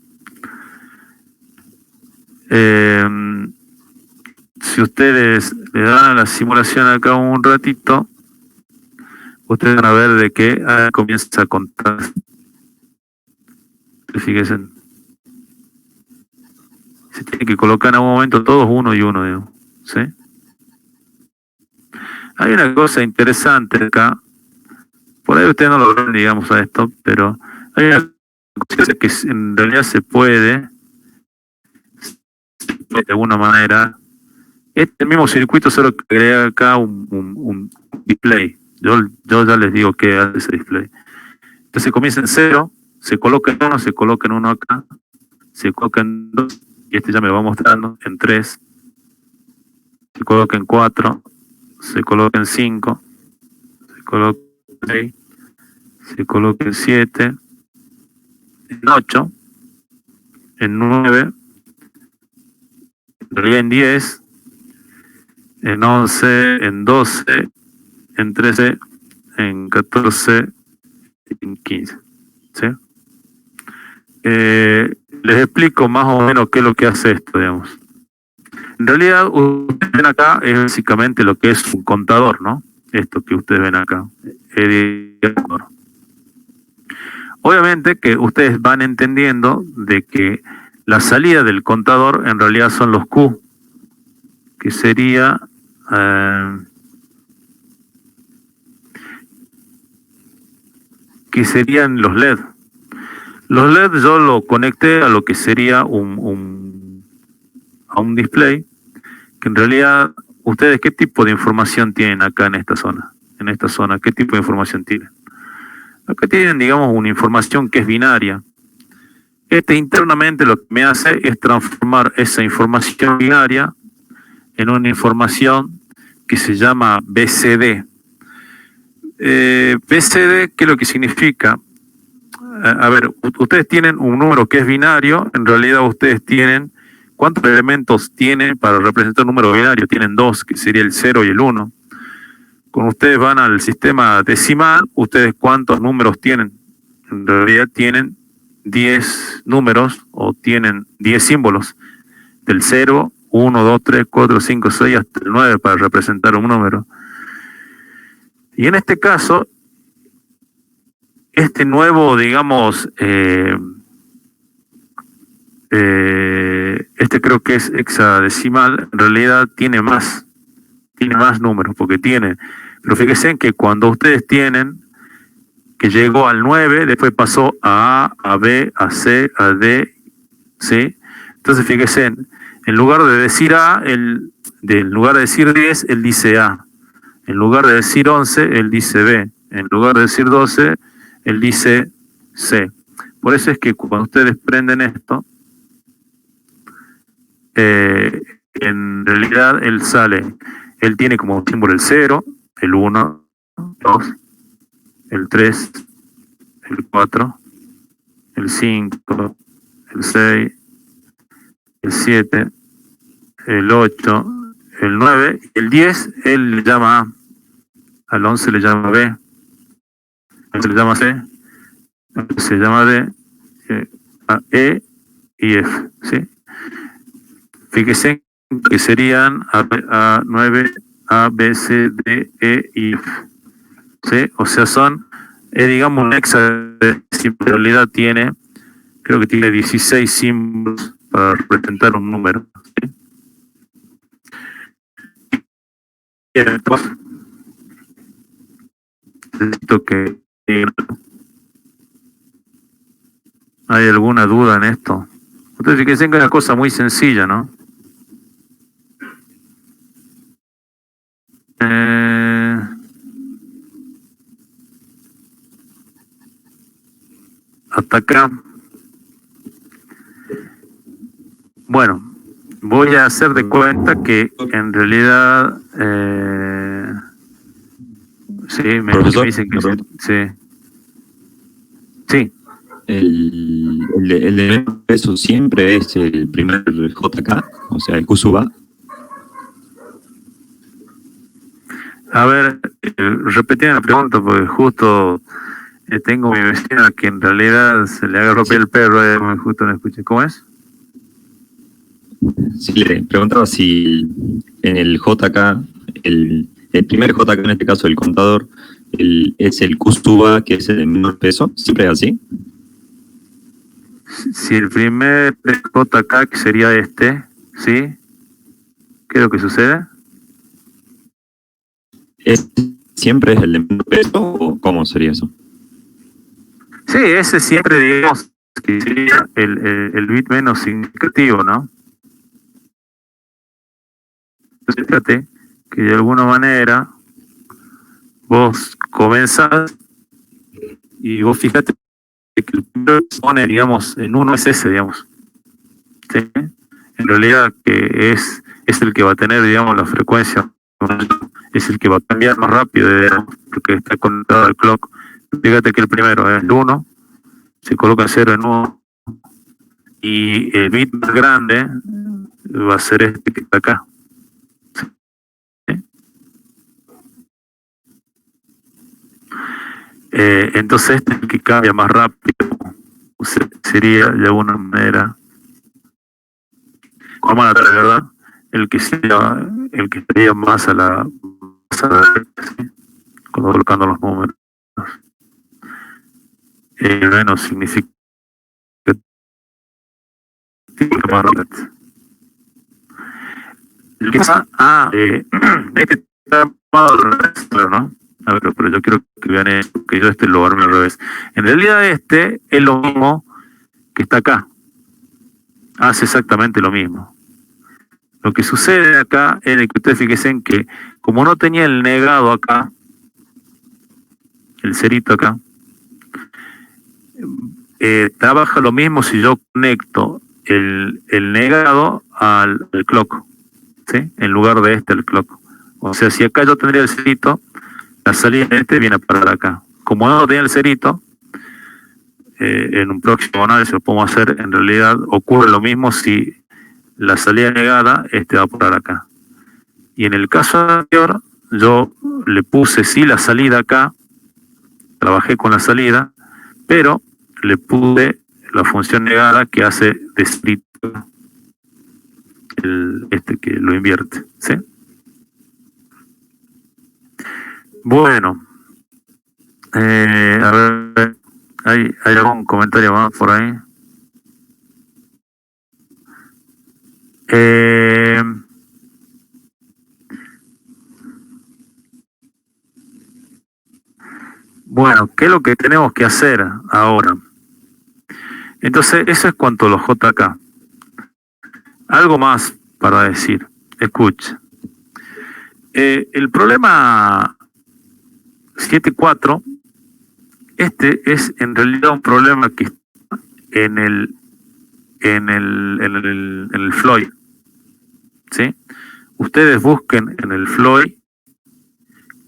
Si ustedes le dan a la simulación acá un ratito, ustedes van a ver de que comienza a contar. Fíjense. Se tiene que colocar en algún momento todos 1 y 1, digamos, ¿sí? Hay una cosa interesante acá. Por ahí ustedes no lo ven, digamos, a esto, pero hay una cosa que en realidad se puede de alguna manera. Este es el mismo circuito, solo que agrega acá un display. Yo ya les digo qué hace ese display. Entonces comienza en 0, se coloca en 1, se coloca en 1 acá, se coloca en 2, y este ya me lo va mostrando, en 3, se coloca en 4, se coloca en 5, se coloca en 6, se coloca en 7, en 8, en 9, en realidad en 10, en 11, en 12, en 13, en 14, en 15. ¿Sí? Les explico más o menos qué es lo que hace esto, digamos. En realidad, ustedes ven acá es básicamente lo que es un contador, ¿no? Esto que ustedes ven acá. Obviamente que ustedes van entendiendo de que la salida del contador en realidad son los Q, que sería que serían los LED. Los LED yo lo conecté a lo que sería a un display, que en realidad ustedes qué tipo de información tienen acá en esta zona. En esta zona, ¿qué tipo de información tienen? Acá tienen, digamos, una información que es binaria. Internamente lo que me hace es transformar esa información binaria en una información que se llama BCD. BCD, ¿qué es lo que significa? A ver, ustedes tienen un número que es binario, en realidad ustedes tienen, ¿cuántos elementos tienen para representar un número binario? Tienen 2, que sería el 0 y el 1. Cuando ustedes van al sistema decimal, ¿ustedes cuántos números tienen? En realidad tienen 10 números o tienen 10 símbolos, del 0, 1, 2, 3, 4, 5, 6 hasta el 9 para representar un número. Y en este caso, este nuevo, digamos, este creo que es hexadecimal, en realidad tiene más números, porque tiene, pero fíjense que cuando ustedes tienen que llegó al 9, después pasó a A, a B, a C, a D, ¿sí? Entonces fíjense, en lugar de decir A, en lugar de decir 10, él dice A. En lugar de decir 11, él dice B. En lugar de decir 12, él dice C. Por eso es que cuando ustedes prenden esto, en realidad él tiene como símbolo el 0, el 1, 2, el 3, el 4, el 5, el 6, el 7, el 8, el 9, el 10, él le llama A, al 11 le llama B, al 11 le llama C, se llama D, a E y F, ¿sí? Fíjese que serían A9, A, B, C, D, E y F, ¿sí? O sea, son, digamos, un hexadecimal, en realidad tiene, creo que tiene 16 símbolos para representar un número, ¿sí? Y entonces, necesito que... ¿Hay alguna duda en esto? Ustedes fíjense que es una cosa muy sencilla, ¿no? Hasta acá. Bueno, voy a hacer de cuenta que en realidad sí, me dicen que sí. Sí. El elemento peso siempre es el primer JK, o sea, el Kusuba. A ver, repetí la pregunta porque justo tengo mi vecina que en realidad se le agarró el perro, justo no escuché. ¿Cómo es? Sí, le preguntaba si en el JK, el primer JK, en este caso el contador, es el Kusuba, que es el de menor peso, ¿siempre es así? Si el primer JK, que sería este, ¿sí? ¿Qué es lo que sucede? ¿Siempre es el de menor peso o cómo sería eso? Sí, ese siempre, digamos, que sería el bit menos significativo, ¿no? Entonces, fíjate que de alguna manera vos comenzás y vos fíjate que el primero que pone, digamos, en uno es ese, digamos. ¿Sí? En realidad que es el que va a tener, digamos, la frecuencia, es el que va a cambiar más rápido, digamos, porque está conectado al clock. Fíjate que el primero es el 1, se coloca 0 en 1, y el bit más grande va a ser este que está acá. ¿Sí? Entonces este es el que cambia más rápido, o sea, sería de alguna manera, vamos a tratar, ¿verdad? El que estaría más a la derecha, ¿sí? Cuando colocando los números. Menos significa más rápido. El que pasa, este está armado al revés, claro, ¿no? A ver, pero yo quiero que vean que yo lo arme al revés. En realidad este es lo mismo que está acá. Hace exactamente lo mismo. Lo que sucede acá es que ustedes fíjense en que como no tenía el negado acá, el cerito acá, trabaja lo mismo si yo conecto el negado al clock. ¿sí? En lugar de el clock. O sea, si acá yo tendría el cerito, la salida de viene a parar acá. Como no tenía el cerito, en un próximo análisis lo podemos hacer, en realidad ocurre lo mismo si la salida negada va a parar acá. Y en el caso anterior, yo le puse sí la salida acá, trabajé con la salida, pero le puse la función negada que hace de split, que lo invierte, ¿sí? Bueno, a ver, ¿hay algún comentario más por ahí? Bueno, ¿qué es lo que tenemos que hacer ahora? Entonces, eso es cuanto a los JK. Algo más para decir. Escucha. El problema 7.4, es en realidad un problema que está en el Floyd. ¿Sí? Ustedes busquen en el Floyd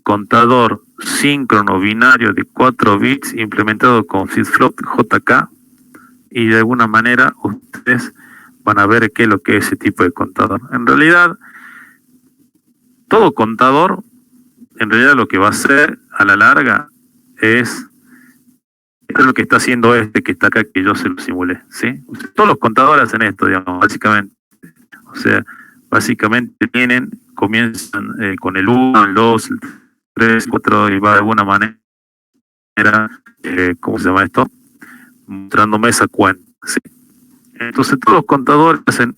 contador síncrono binario de 4 bits implementado con flip-flop JK, y de alguna manera ustedes van a ver qué es lo que es ese tipo de contador. En realidad, todo contador, en realidad lo que va a hacer a la larga es, esto es lo que está haciendo que está acá, que yo se lo simulé, ¿sí? Todos los contadores hacen esto, digamos, básicamente. O sea, básicamente comienzan con el 1, el 2, el 3, 4, y va de alguna manera, ¿cómo se llama esto? Mostrándome esa cuenta, ¿sí? Entonces todos los contadores hacen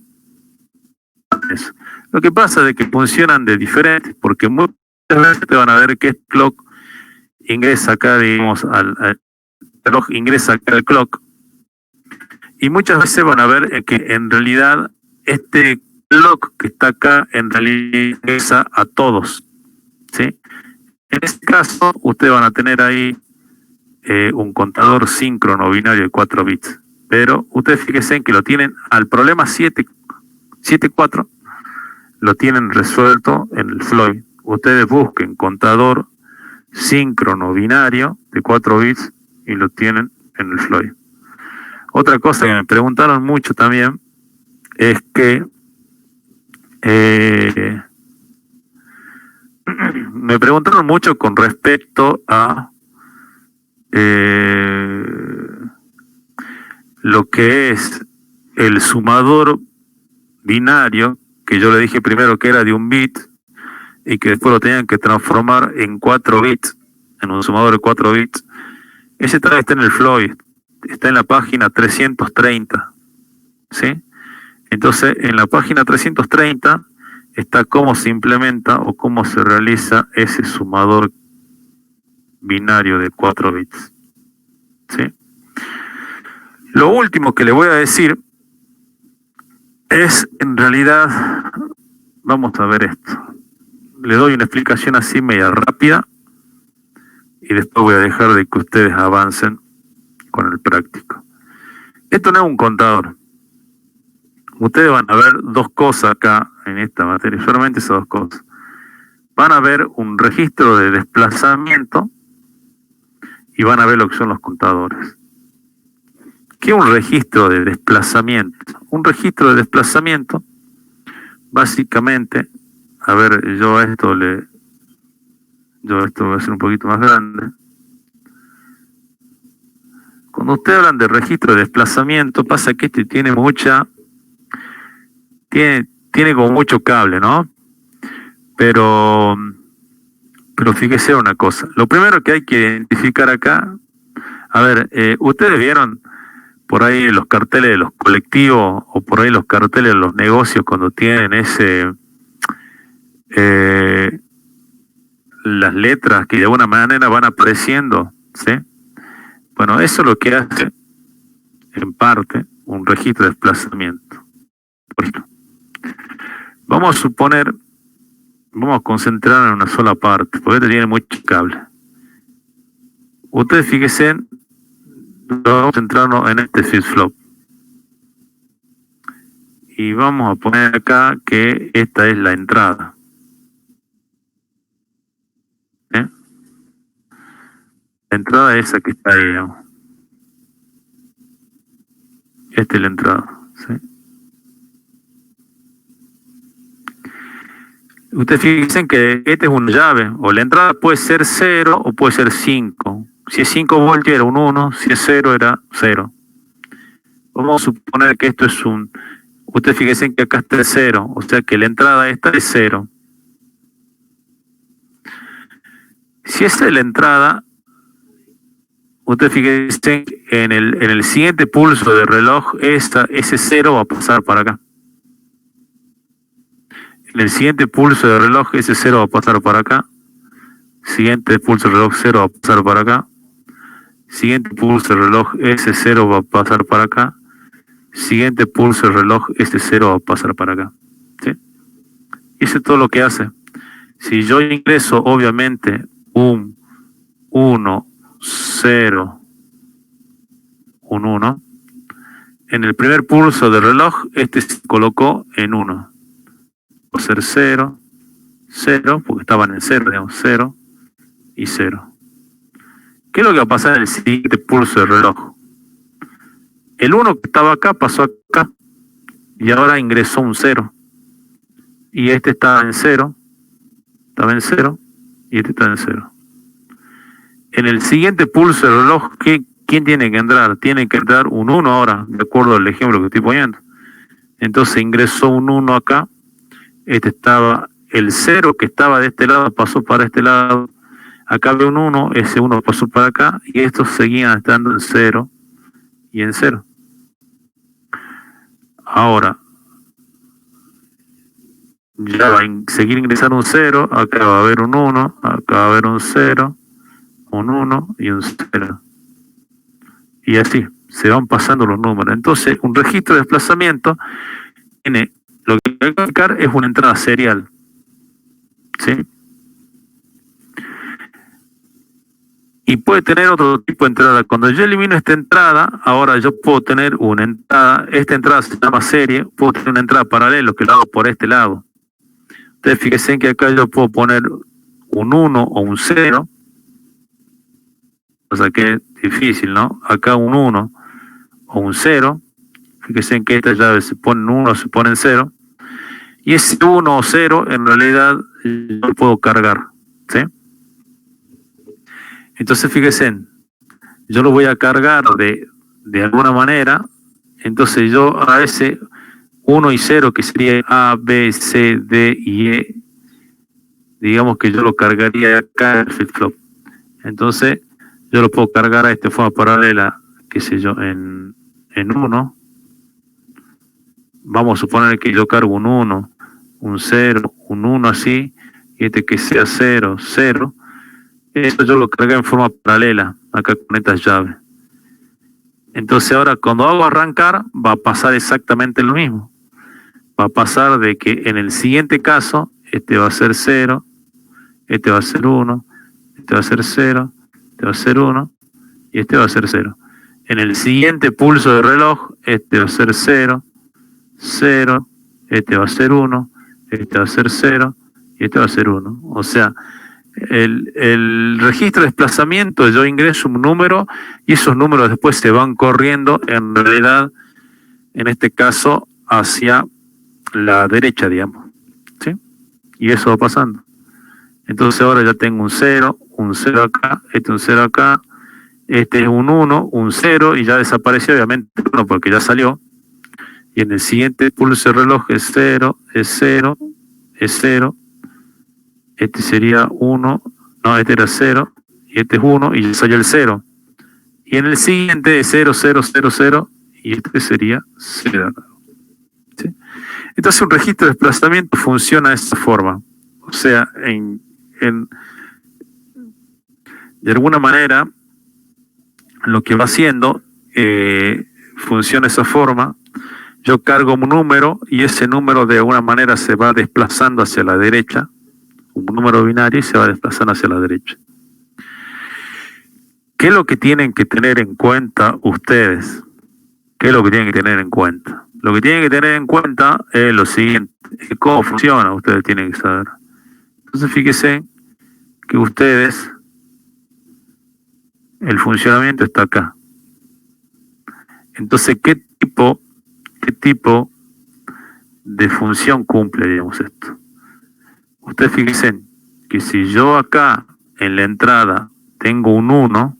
eso. Lo que pasa es que funcionan de diferentes, porque muchas veces te van a ver que clock ingresa acá, digamos, al reloj ingresa acá al clock, y muchas veces van a ver que en realidad este clock que está acá en realidad ingresa a todos, ¿sí? En este caso, ustedes van a tener ahí un contador síncrono binario de 4 bits. Pero ustedes fíjense en que lo tienen al problema 7.4, lo tienen resuelto en el Floyd. Ustedes busquen contador síncrono binario de 4 bits y lo tienen en el Floyd. Otra cosa que me preguntaron mucho también es que me preguntaron mucho con respecto a lo que es el sumador binario, que yo le dije primero que era de 1 bit y que después lo tenían que transformar en 4 bits, en un sumador de 4 bits. Ese todavía está en el Floyd, está en la página 330, ¿sí? Entonces, en la página 330 está cómo se implementa o cómo se realiza ese sumador binario de 4 bits, ¿sí? Lo último que le voy a decir es, en realidad, vamos a ver esto. Le doy una explicación así media rápida y después voy a dejar de que ustedes avancen con el práctico. Esto no es un contador. Ustedes van a ver dos cosas acá en esta materia, solamente esas dos cosas. Van a ver un registro de desplazamiento y van a ver lo que son los contadores. ¿Qué es un registro de desplazamiento? Un registro de desplazamiento, básicamente, a ver, yo esto voy a hacer un poquito más grande. Cuando ustedes hablan de registro de desplazamiento, pasa que tiene como mucho cable, ¿no? Pero fíjese una cosa. Lo primero que hay que identificar acá, a ver, ustedes vieron por ahí los carteles de los colectivos o por ahí los carteles de los negocios cuando tienen las letras que de alguna manera van apareciendo, ¿sí? Bueno, eso es lo que hace, en parte, un registro de desplazamiento. Por ejemplo, vamos a suponer, vamos a concentrar en una sola parte, porque este tiene mucho cable. Ustedes fíjense, vamos a centrarnos en este flip-flop. y vamos a poner acá que esta es la entrada. ¿Eh? La entrada es esa que está ahí, digamos. Esta es la entrada, ¿sí? Ustedes fíjense que esta es una llave, o la entrada puede ser 0 o puede ser 5. Si es 5 voltios era un 1, si es 0 era 0. Vamos a suponer que esto es un... Ustedes fíjense que acá está el 0, o sea que la entrada esta es 0. Si esta es la entrada, ustedes fíjense en el siguiente pulso del reloj, ese 0 va a pasar para acá. En el siguiente pulso del reloj, ese 0 va a pasar para acá. Siguiente pulso del reloj, 0 va a pasar para acá. Siguiente pulso del reloj, ese 0 va a pasar para acá. Siguiente pulso del reloj, este 0 va a pasar para acá. ¿Sí? Y eso es todo lo que hace. Si yo ingreso, obviamente, un 1, 0, un 1, en el primer pulso del reloj, este se colocó en 1. Va a ser 0, 0, porque estaban en 0, digamos, 0 y 0. ¿Qué es lo que va a pasar en el siguiente pulso del reloj? El 1 que estaba acá pasó acá y ahora ingresó un 0. Y este estaba en 0 y este está en 0. En el siguiente pulso del reloj, ¿quién tiene que entrar? Tiene que entrar un 1 ahora, de acuerdo al ejemplo que estoy poniendo. Entonces ingresó un 1 acá. Este estaba, el 0 que estaba de este lado pasó para este lado. Acá había un 1, ese 1 pasó para acá. Y estos seguían estando en 0 y en 0. Ahora, ya va a seguir ingresando un 0. Acá va a haber un 1, acá va a haber un 0, un 1 y un 0. Y así, se van pasando los números. Entonces, un registro de desplazamiento tiene... Lo que hay que aplicar es una entrada serial. ¿Sí? Y puede tener otro tipo de entrada. Cuando yo elimino esta entrada, ahora yo puedo tener una entrada. Esta entrada se llama serie. Puedo tener una entrada paralela que lo hago por este lado. Entonces fíjense que acá yo puedo poner un 1 o un 0. O sea que es difícil, ¿no? Acá un 1 o un 0. Fíjense en que esta llave se pone en 1 o se pone en 0. Y ese 1 o 0 en realidad yo lo puedo cargar. ¿Sí? Entonces fíjense, yo lo voy a cargar de alguna manera. Entonces yo a ese 1 y 0 que sería A, B, C, D y E, digamos que yo lo cargaría acá en el flip-flop. Entonces yo lo puedo cargar a esta forma paralela, qué sé yo, en 1. Vamos a suponer que yo cargo un 1, un 0, un 1 así, y este que sea 0, 0. Eso yo lo cargué en forma paralela, acá con estas llaves. Entonces ahora cuando hago arrancar, va a pasar exactamente lo mismo. Va a pasar de que en el siguiente caso, este va a ser 0, este va a ser 1, este va a ser 0, este va a ser 1, y este va a ser 0. En el siguiente pulso del reloj, este va a ser 0, 0, este va a ser 1, este va a ser 0 y este va a ser 1. O sea, el registro de desplazamiento, yo ingreso un número y esos números después se van corriendo, en realidad, en este caso, hacia la derecha, digamos. ¿Sí? Y eso va pasando. Entonces ahora ya tengo un 0 acá, un 0 acá, este es un 1, un 0 y ya desapareció, obviamente, el 1 porque ya salió. Y en el siguiente pulso del reloj es 0, es 0, es 0. Este sería 1, no, este era 0, y este es 1, y ya salió el 0. Y en el siguiente es 0, 0, 0, 0, y este sería 0. ¿Sí? Entonces un registro de desplazamiento funciona de esta forma. O sea, de alguna manera, lo que va haciendo funciona de esa forma. Yo cargo un número y ese número de alguna manera se va desplazando hacia la derecha, un número binario, y se va desplazando hacia la derecha. ¿Qué es lo que tienen que tener en cuenta ustedes? ¿Qué es lo que tienen que tener en cuenta? Lo que tienen que tener en cuenta es lo siguiente, cómo funciona, ustedes tienen que saber. Entonces fíjense que ustedes, el funcionamiento está acá. Entonces, ¿qué tipo de función cumple, digamos, esto? Ustedes fíjense que si yo acá en la entrada tengo un 1,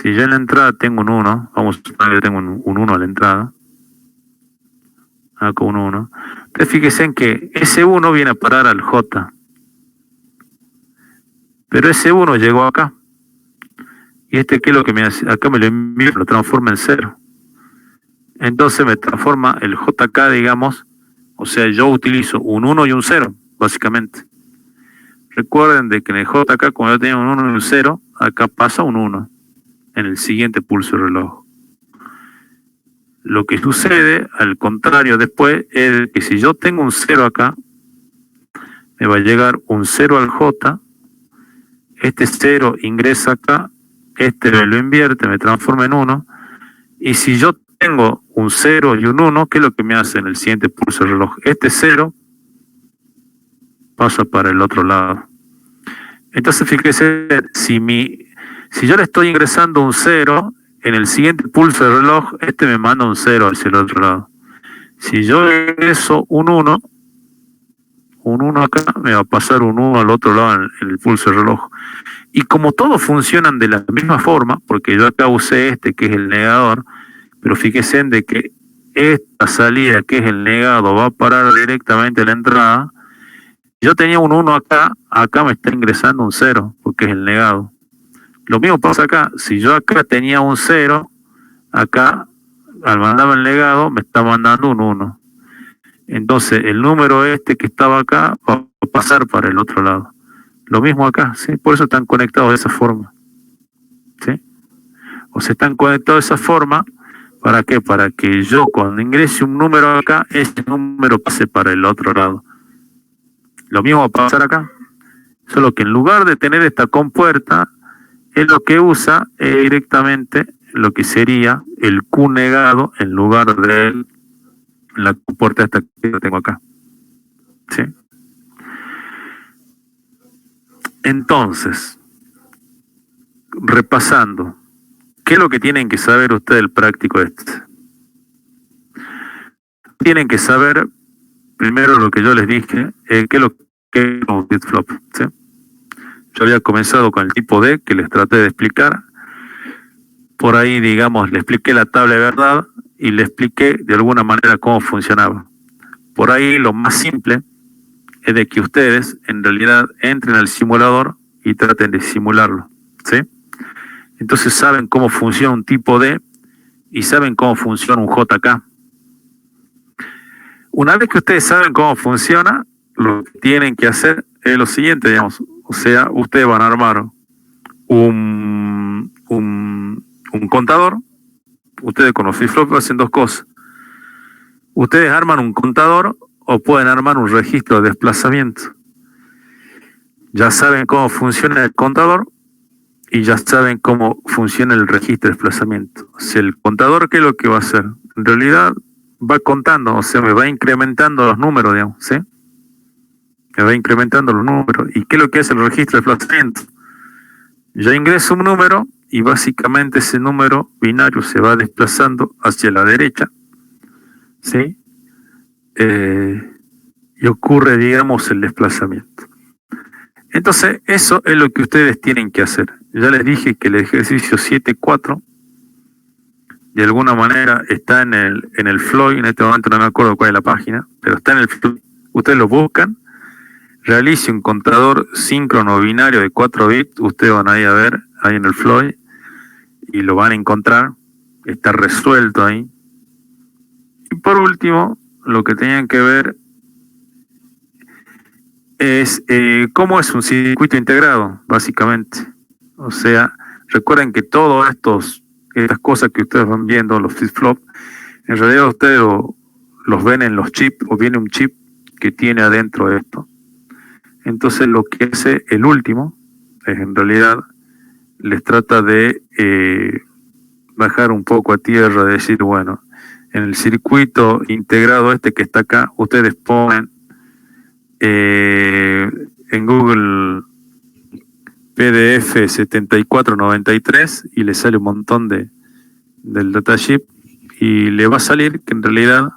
si yo en la entrada tengo un 1, vamos a suponer que tengo un 1 a la entrada, acá un 1, ustedes fíjense en que ese 1 viene a parar al J, pero ese 1 llegó acá, y ¿qué es lo que me hace? Acá me lo envío, lo transforma en 0. Entonces me transforma el JK, digamos, o sea, yo utilizo un 1 y un 0, básicamente. Recuerden de que en el JK, cuando yo tenía un 1 y un 0, acá pasa un 1 en el siguiente pulso de reloj. Lo que sucede, al contrario, después, es que si yo tengo un 0 acá, me va a llegar un 0 al J, este 0 ingresa acá, me lo invierte, me transforma en 1, y si yo tengo un 0 y un 1, ¿qué es lo que me hace en el siguiente pulso del reloj? Este 0 pasa para el otro lado. Entonces fíjese, si yo le estoy ingresando un 0, en el siguiente pulso del reloj, me manda un 0 hacia el otro lado. Si yo ingreso un 1 acá, me va a pasar un 1 al otro lado en el pulso del reloj. Y como todos funcionan de la misma forma, porque yo acá usé que es el negador, pero fíjense en de que esta salida, que es el negado, va a parar directamente a la entrada. Yo tenía un 1 acá me está ingresando un 0, porque es el negado. Lo mismo pasa acá, si yo acá tenía un 0, acá, al mandar el negado, me está mandando un 1. Entonces, el número que estaba acá va a pasar para el otro lado. Lo mismo acá, ¿sí? Por eso están conectados de esa forma. ¿Sí? O sea, están conectados de esa forma, ¿para qué? Para que yo cuando ingrese un número acá, ese número pase para el otro lado. Lo mismo va a pasar acá. Solo que en lugar de tener esta compuerta, es lo que usa directamente lo que sería el Q negado en lugar de la compuerta esta que tengo acá. ¿Sí? Entonces, repasando, ¿qué es lo que tienen que saber ustedes del práctico Tienen que saber, primero lo que yo les dije, qué es lo que es un flip-flop. ¿Sí? Yo había comenzado con el tipo D, que les traté de explicar. Por ahí, digamos, le expliqué la tabla de verdad y le expliqué de alguna manera cómo funcionaba. Por ahí lo más simple es de que ustedes en realidad entren al simulador y traten de simularlo, ¿sí? Entonces saben cómo funciona un tipo D y saben cómo funciona un JK. Una vez que ustedes saben cómo funciona, lo que tienen que hacer es lo siguiente, digamos. O sea, ustedes van a armar un contador. Ustedes con los flip-flop hacen dos cosas. Ustedes arman un contador o pueden armar un registro de desplazamiento. Ya saben cómo funciona el contador y ya saben cómo funciona el registro de desplazamiento. O sea, el contador, ¿qué es lo que va a hacer? En realidad va contando, o sea, me va incrementando los números, digamos, ¿sí? Me va incrementando los números. ¿Y qué es lo que hace el registro de desplazamiento? Yo ingreso un número y básicamente ese número binario se va desplazando hacia la derecha, ¿sí? Y ocurre, digamos, el desplazamiento. Entonces, eso es lo que ustedes tienen que hacer. Ya les dije que el ejercicio 7.4 de alguna manera está en el Floyd. En este momento no me acuerdo cuál es la página, pero está en el Floyd. Ustedes lo buscan, realice un contador síncrono binario de 4 bits, ustedes van ahí a ver, ahí en el Floyd, y lo van a encontrar, está resuelto ahí. Y por último, lo que tenían que ver es cómo es un circuito integrado, básicamente. O sea, recuerden que todas estas cosas que ustedes van viendo, los flip-flop, en realidad ustedes los ven en los chips, o viene un chip que tiene adentro esto. Entonces lo que hace el último es, en realidad, les trata de bajar un poco a tierra, decir, bueno, en el circuito integrado este que está acá, ustedes ponen en Google PDF 7493 y le sale un montón del datasheet y le va a salir que en realidad,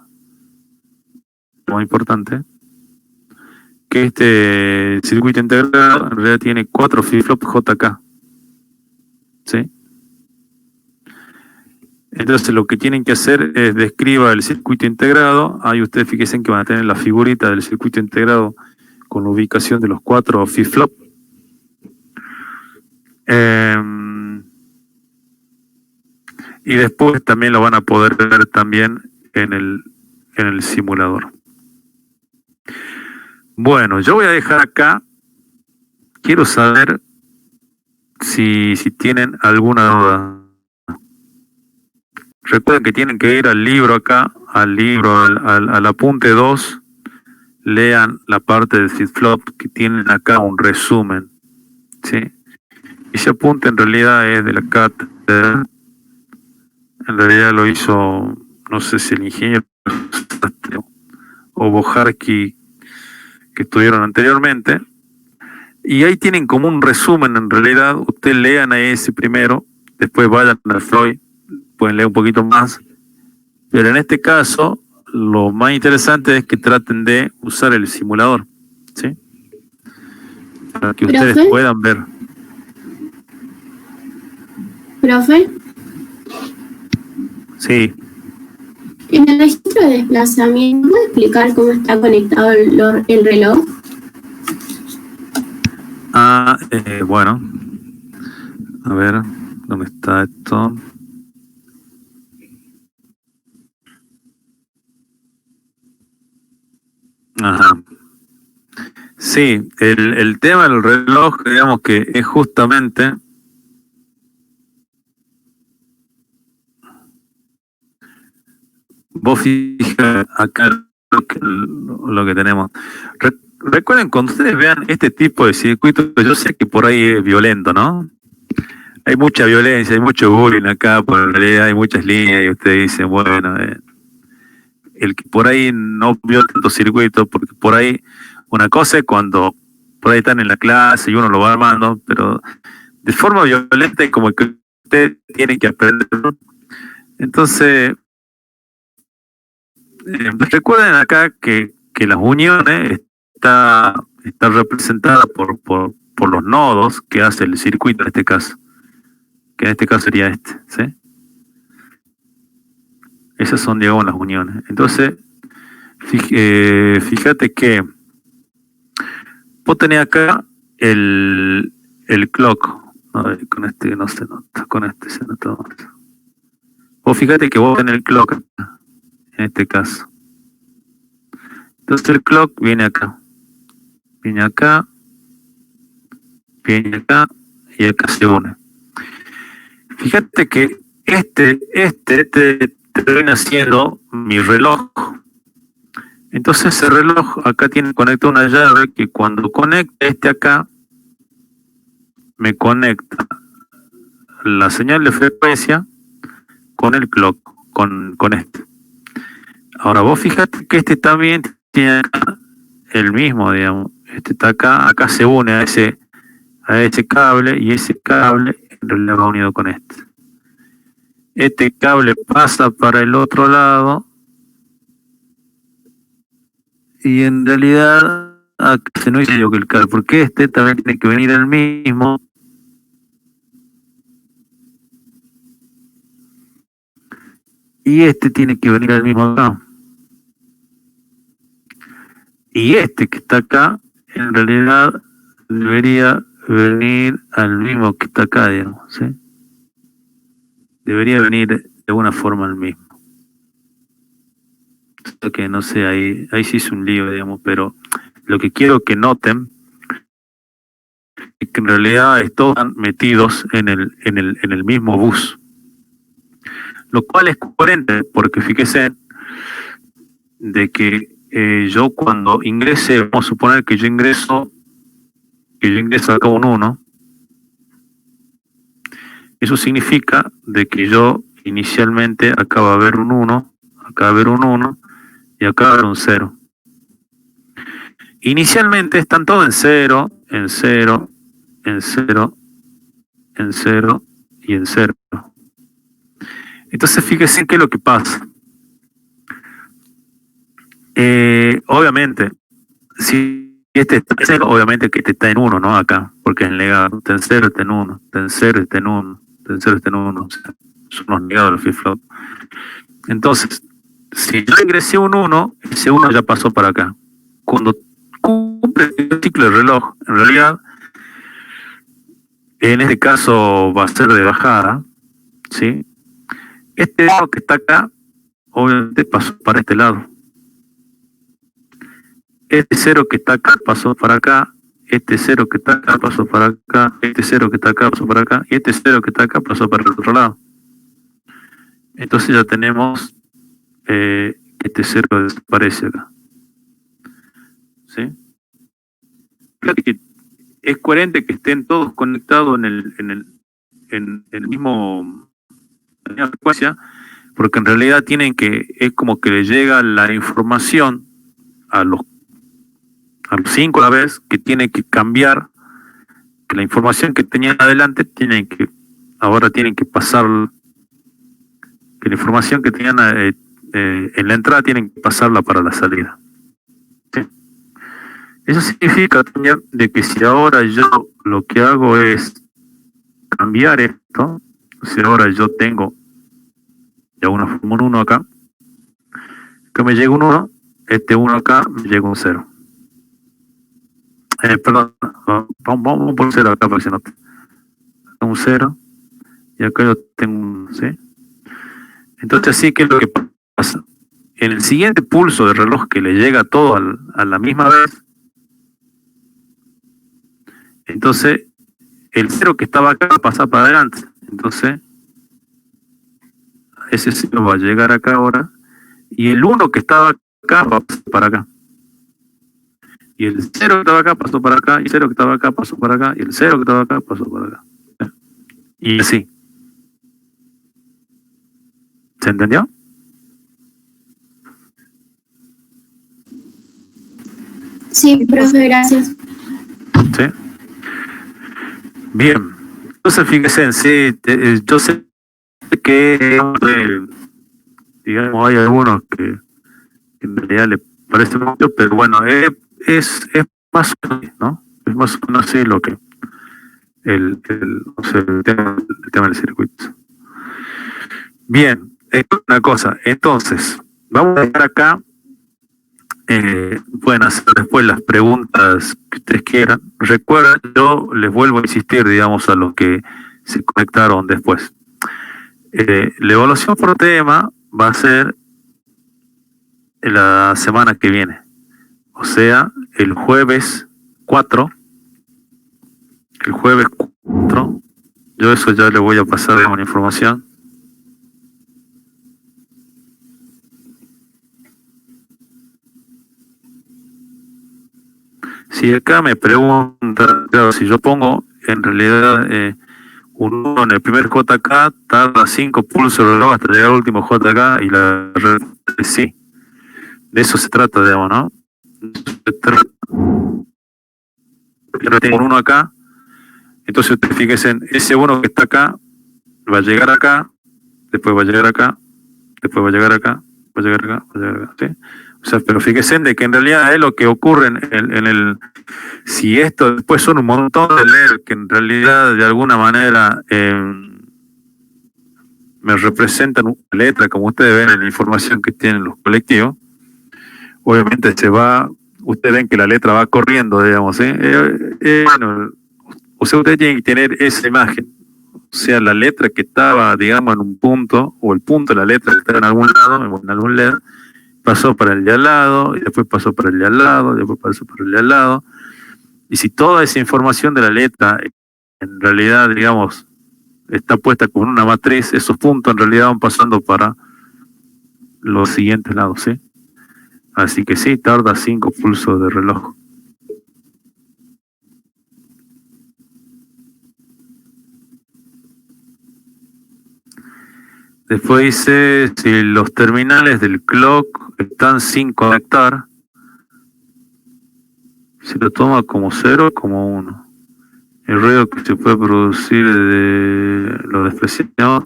muy importante, que este circuito integrado en realidad tiene 4 flip-flops JK. ¿Sí? Entonces lo que tienen que hacer es describa el circuito integrado. Ahí ustedes fíjense que van a tener la figurita del circuito integrado con la ubicación de los 4 flip-flops. Y después también lo van a poder ver también en el simulador. Bueno, yo voy a dejar acá. Quiero saber si tienen alguna duda. Recuerden que tienen que ir al libro acá, al apunte 2. Lean la parte del flip-flop que tienen acá un resumen. ¿Sí? Ese apunte en realidad es de la cátedra. En realidad lo hizo, no sé si el ingeniero o Bojarski que estuvieron anteriormente. Y ahí tienen como un resumen en realidad. Ustedes lean a ese primero, después vayan al Floyd, pueden leer un poquito más. Pero en este caso, lo más interesante es que traten de usar el simulador, ¿sí? Para que ustedes puedan ver. Profe, Sí. en el registro de desplazamiento, ¿puede explicar cómo está conectado el reloj? Bueno. A ver, ¿dónde está esto? Ajá. Sí, el tema del reloj, digamos que es justamente... Vos fijas acá lo que tenemos. Recuerden, cuando ustedes vean este tipo de circuitos, yo sé que por ahí es violento, ¿no? Hay mucha violencia, hay mucho bullying acá, por en realidad hay muchas líneas y ustedes dicen, bueno, el que por ahí no vio tantos circuitos, porque por ahí una cosa es cuando por ahí están en la clase y uno lo va armando, pero de forma violenta es como que ustedes tienen que aprender. Entonces... recuerden acá que las uniones está representada por los nodos que hace el circuito en este caso, que en este caso sería este, ¿sí? Esas son, digamos, las uniones. Entonces, fíjate que vos tenés acá el clock. A ver, con este no se nota, con este se nota más. Vos fíjate que vos tenés el clock acá, en este caso. Entonces el clock viene acá, viene acá, viene acá y acá se une. Fíjate que este viene siendo mi reloj. Entonces ese reloj acá tiene conectado una llave que cuando conecta este acá, me conecta la señal de frecuencia con el clock, con este. Ahora vos fíjate que este también tiene acá el mismo, digamos. Este está acá se une a ese cable y ese cable en realidad va unido con este. Este cable pasa para el otro lado y en realidad acá se no dice yo que el cable, porque este también tiene que venir el mismo. Y este tiene que venir al mismo acá. Y este que está acá, en realidad debería venir al mismo que está acá, digamos, ¿sí? Debería venir de alguna forma al mismo. Que no sé, ahí sí es un lío, digamos, pero lo que quiero que noten es que en realidad están metidos en el mismo bus. Lo cual es coherente, porque fíjense de que yo cuando ingrese, vamos a suponer que yo ingreso acá un 1, eso significa de que yo inicialmente acá va a haber un 1, acá va a haber un 1 y acá va a haber un 0. Inicialmente están todos en 0, en 0, en 0, en 0 y en 0. Entonces fíjese qué es lo que pasa. Obviamente, si este está en 0, obviamente que este está en 1, ¿no? Acá, porque es negado. Está en 0, está en 1, está en 0, está en 1, está en 0, está en 1. O sea, son los negados los flip-flop. Entonces, si yo ingresé un 1, ese 1 ya pasó para acá. Cuando cumple el ciclo del reloj, en realidad, en este caso va a ser de bajada, ¿sí? Este 1 que está acá, obviamente pasó para este lado. Este 0 que está acá pasó para acá, este 0 que está acá pasó para acá, este 0 que está acá pasó para acá, y este 0 que está acá pasó para el otro lado. Entonces ya tenemos este 0 desaparece acá. ¿Sí? Fíjate que es coherente que estén todos conectados en el mismo, en la misma frecuencia, porque en realidad es como que le llega la información a los 5 a la vez, que tiene que cambiar, que la información que tenían adelante ahora tienen que pasar, que la información que tenían en la entrada tienen que pasarla para la salida. ¿Sí? Eso significa también de que si ahora yo lo que hago es cambiar esto, si ahora yo tengo ya una forma un 1 acá, que me llega un 1, este 1 acá me llega un 0. Perdón, vamos por 0 acá para que se note. Un 0 y acá yo tengo un, ¿sí? Entonces así que es lo que pasa. En el siguiente pulso de reloj que le llega todo a la misma vez, entonces el 0 que estaba acá va a pasar para adelante. Entonces ese 0 va a llegar acá ahora y el 1 que estaba acá va a pasar para acá. Y el 0 que estaba acá pasó para acá, y el 0 que estaba acá pasó para acá, y el 0 que estaba acá pasó para acá. Y así. ¿Se entendió? Sí, profe, gracias. Sí. Bien. Entonces fíjense, sí, yo sé que digamos hay algunos que en realidad le parece mucho, pero bueno, es más o menos, ¿no? Es más o menos así lo que o sea, el tema del circuito. Bien, una cosa, entonces, vamos a dejar acá, pueden hacer después las preguntas que ustedes quieran. Recuerden, yo les vuelvo a insistir, digamos, a los que se conectaron después. La evaluación por tema va a ser la semana que viene, o sea, el jueves 4. El jueves 4, yo eso ya le voy a pasar una información. Si acá me pregunta, claro, si yo pongo en realidad un 1 en el primer JK, tarda 5 pulsos el reloj hasta llegar al último JK, y la respuesta es sí. De eso se trata, digamos, ¿no? Yo tengo un 1 acá, entonces ustedes fíjense, ese 1 que está acá va a llegar acá, después va a llegar acá, después va a llegar acá, va a llegar acá, va a llegar acá, ¿sí? O sea, pero fíjense de que en realidad es lo que ocurre en el... Si esto después son un montón de leer que en realidad de alguna manera me representan una letra, como ustedes ven en la información que tienen los colectivos, obviamente ustedes ven que la letra va corriendo, digamos, ¿sí? Bueno, o sea, ustedes tienen que tener esa imagen. O sea, la letra que estaba, digamos, en un punto, o el punto de la letra que estaba en algún lado, o en algún LED, pasó para el de al lado, y después pasó para el de al lado, y después pasó para el de al lado. Y si toda esa información de la letra, en realidad, digamos, está puesta con una matriz, esos puntos en realidad van pasando para los siguientes lados, ¿sí? Así que sí, tarda 5 pulsos de reloj. Después dice, si los terminales del clock están sin conectar, se lo toma como 0 o como 1. El ruido que se puede producir de los despreciados.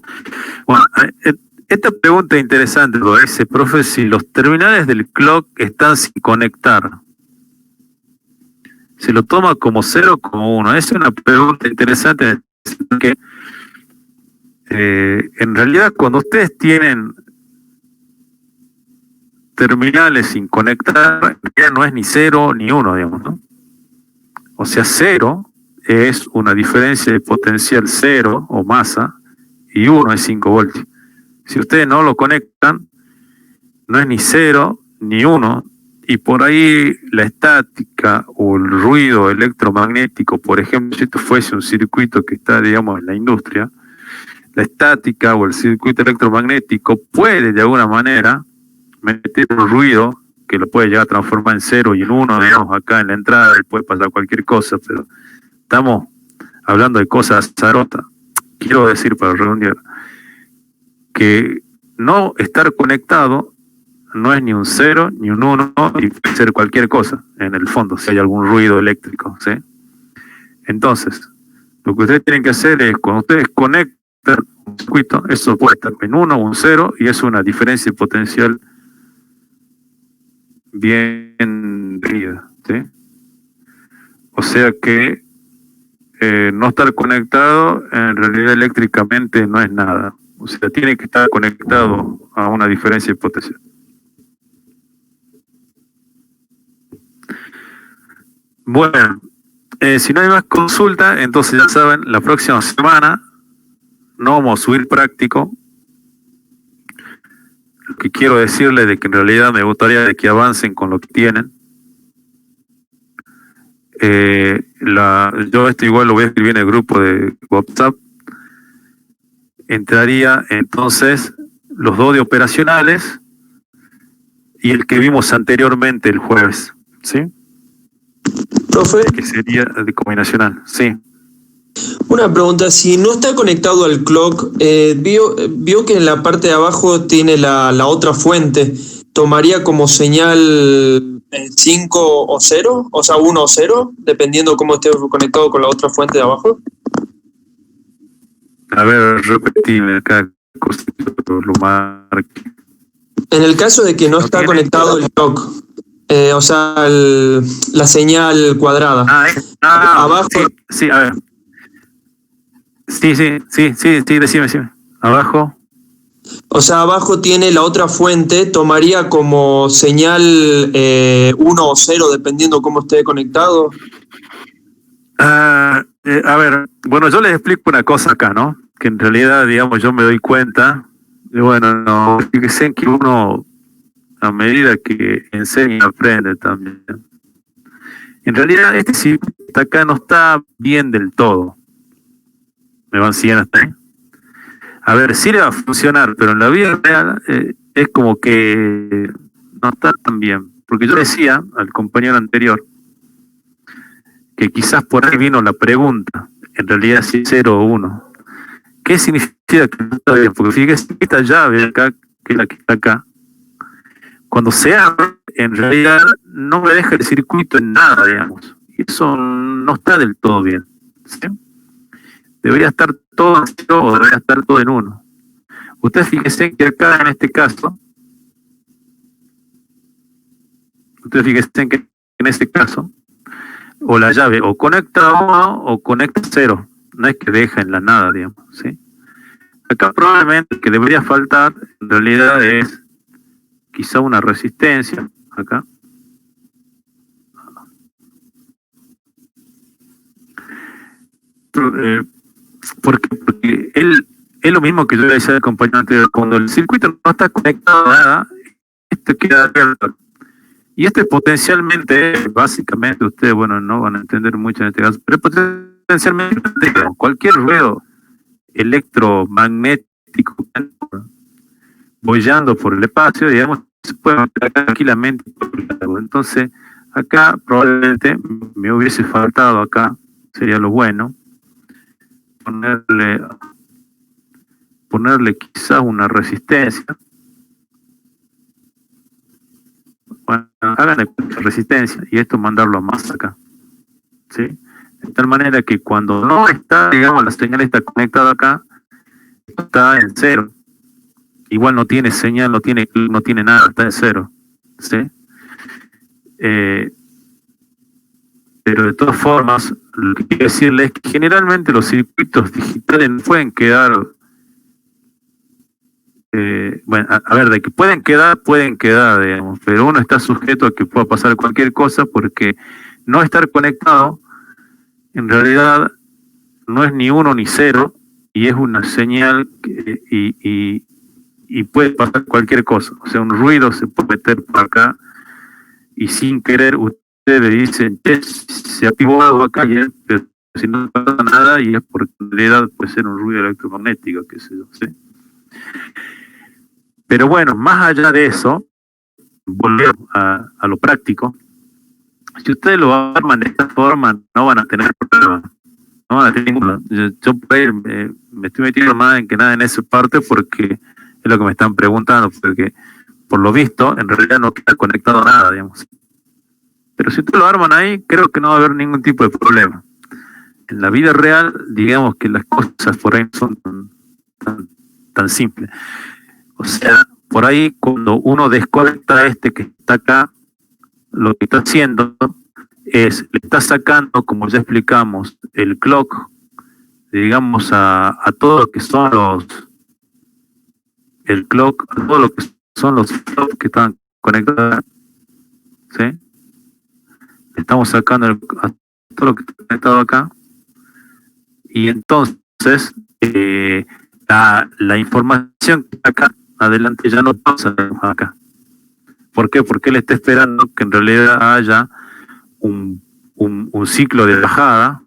Bueno, esta pregunta es interesante, lo dice, profe, si los terminales del clock están sin conectar, ¿se lo toma como 0 o como 1? Esa es una pregunta interesante, porque en realidad cuando ustedes tienen terminales sin conectar, ya no es ni 0 ni 1, digamos, ¿no? O sea, 0 es una diferencia de potencial 0 o masa, y 1 es 5 voltios. Si ustedes no lo conectan, no es ni 0 ni 1, y por ahí la estática o el ruido electromagnético, por ejemplo, si esto fuese un circuito que está, digamos, en la industria, la estática o el circuito electromagnético puede de alguna manera meter un ruido que lo puede llegar a transformar en 0 y en 1, digamos, acá en la entrada, y puede pasar cualquier cosa, pero estamos hablando de cosas azarosas. Quiero decir, para redondear, que no estar conectado no es ni un 0 ni un 1, y puede ser cualquier cosa en el fondo, si hay algún ruido eléctrico, ¿sí? Entonces, lo que ustedes tienen que hacer es, cuando ustedes conectan un circuito, eso puede estar en 1 o un 0, y es una diferencia potencial bien definida, ¿sí? O sea que no estar conectado en realidad eléctricamente no es nada. O sea, tiene que estar conectado a una diferencia de potencial. Bueno, si no hay más consulta, entonces ya saben, la próxima semana no vamos a subir práctico. Lo que quiero decirles de que en realidad me gustaría de que avancen con lo que tienen. Yo esto igual lo voy a escribir en el grupo de WhatsApp. Entraría entonces los dos de operacionales y el que vimos anteriormente el jueves, ¿sí? Profe, Que sería de combinacional, sí. una pregunta, si no está conectado al clock, vio que en la parte de abajo tiene la otra fuente, ¿tomaría como señal 5 o 0? O sea, 1 o 0, dependiendo cómo esté conectado con la otra fuente de abajo. A ver, repetime acá, lo marque. En el caso de que no está conectado el clock, o sea, la señal cuadrada. Abajo. Sí, a ver. Sí, decime. Abajo. O sea, abajo tiene la otra fuente, tomaría como señal 1 o 0, dependiendo cómo esté conectado. A ver, bueno, yo les explico una cosa acá, ¿no? Que en realidad, digamos, yo me doy cuenta, y bueno, no, fíjense que uno, a medida que enseña, aprende también. En realidad, este circuito acá no está bien del todo. ¿Me van siguiendo hasta ahí? A ver, sí le va a funcionar, pero en la vida real es como que no está tan bien. Porque yo decía al compañero anterior que quizás por ahí vino la pregunta, en realidad si es 0 o 1. ¿Qué significa que no está bien? Porque fíjese que esta llave acá, que es la que está acá, cuando se abre, en realidad no me deja el circuito en nada, digamos. Y eso no está del todo bien, ¿sí? Debería estar todo en 0 o debería estar todo en 1. Ustedes fíjense que acá en este caso, o la llave o conecta a 1 o conecta a 0. No es que deja en la nada, digamos, ¿sí? Acá probablemente lo que debería faltar en realidad es quizá una resistencia, acá. Porque él es lo mismo que yo le decía al compañero anterior, cuando el circuito no está conectado a nada, esto queda abierto. Y este potencialmente, básicamente, ustedes, bueno, no van a entender mucho en este caso, pero potencialmente cualquier ruido electromagnético bollando por el espacio, digamos, se puede meter tranquilamente. Entonces, acá probablemente me hubiese faltado acá, sería lo bueno, ponerle ponerle quizás una resistencia. Bueno, háganle resistencia y esto mandarlo a más acá, ¿sí? De tal manera que cuando no está, digamos, la señal está conectada acá, está en cero. Igual no tiene señal, no tiene nada, está en cero, ¿sí? Pero de todas formas, lo que quiero decirles es que generalmente los circuitos digitales no pueden quedar, bueno, a ver, de que pueden quedar, digamos, pero uno está sujeto a que pueda pasar cualquier cosa, porque no estar conectado en realidad no es ni 1 ni 0, y es una señal y puede pasar cualquier cosa. O sea, un ruido se puede meter por acá y sin querer ustedes le dicen, se activó algo acá, pero si no pasa nada, y es porque en realidad puede ser un ruido electromagnético, qué sé yo, ¿sí? Pero bueno, más allá de eso, volvemos a lo práctico. Si ustedes lo arman de esta forma, no van a tener problemas. No van a tener ninguna. Yo por ahí me estoy metiendo más en que nada en esa parte porque es lo que me están preguntando, porque por lo visto, en realidad no queda conectado a nada, digamos. Pero si ustedes lo arman ahí, creo que no va a haber ningún tipo de problema. En la vida real, digamos que las cosas por ahí no son tan simples. O sea, por ahí cuando uno desconecta este que está acá, lo que está haciendo es, le está sacando, como ya explicamos, el clock, digamos, a todo lo que son el clock, a todo lo que son los flops que están conectados, ¿sí? Le estamos sacando a todo lo que está conectado acá, y entonces la información que está acá adelante ya no pasa acá. ¿Por qué? Porque él está esperando que en realidad haya un ciclo de bajada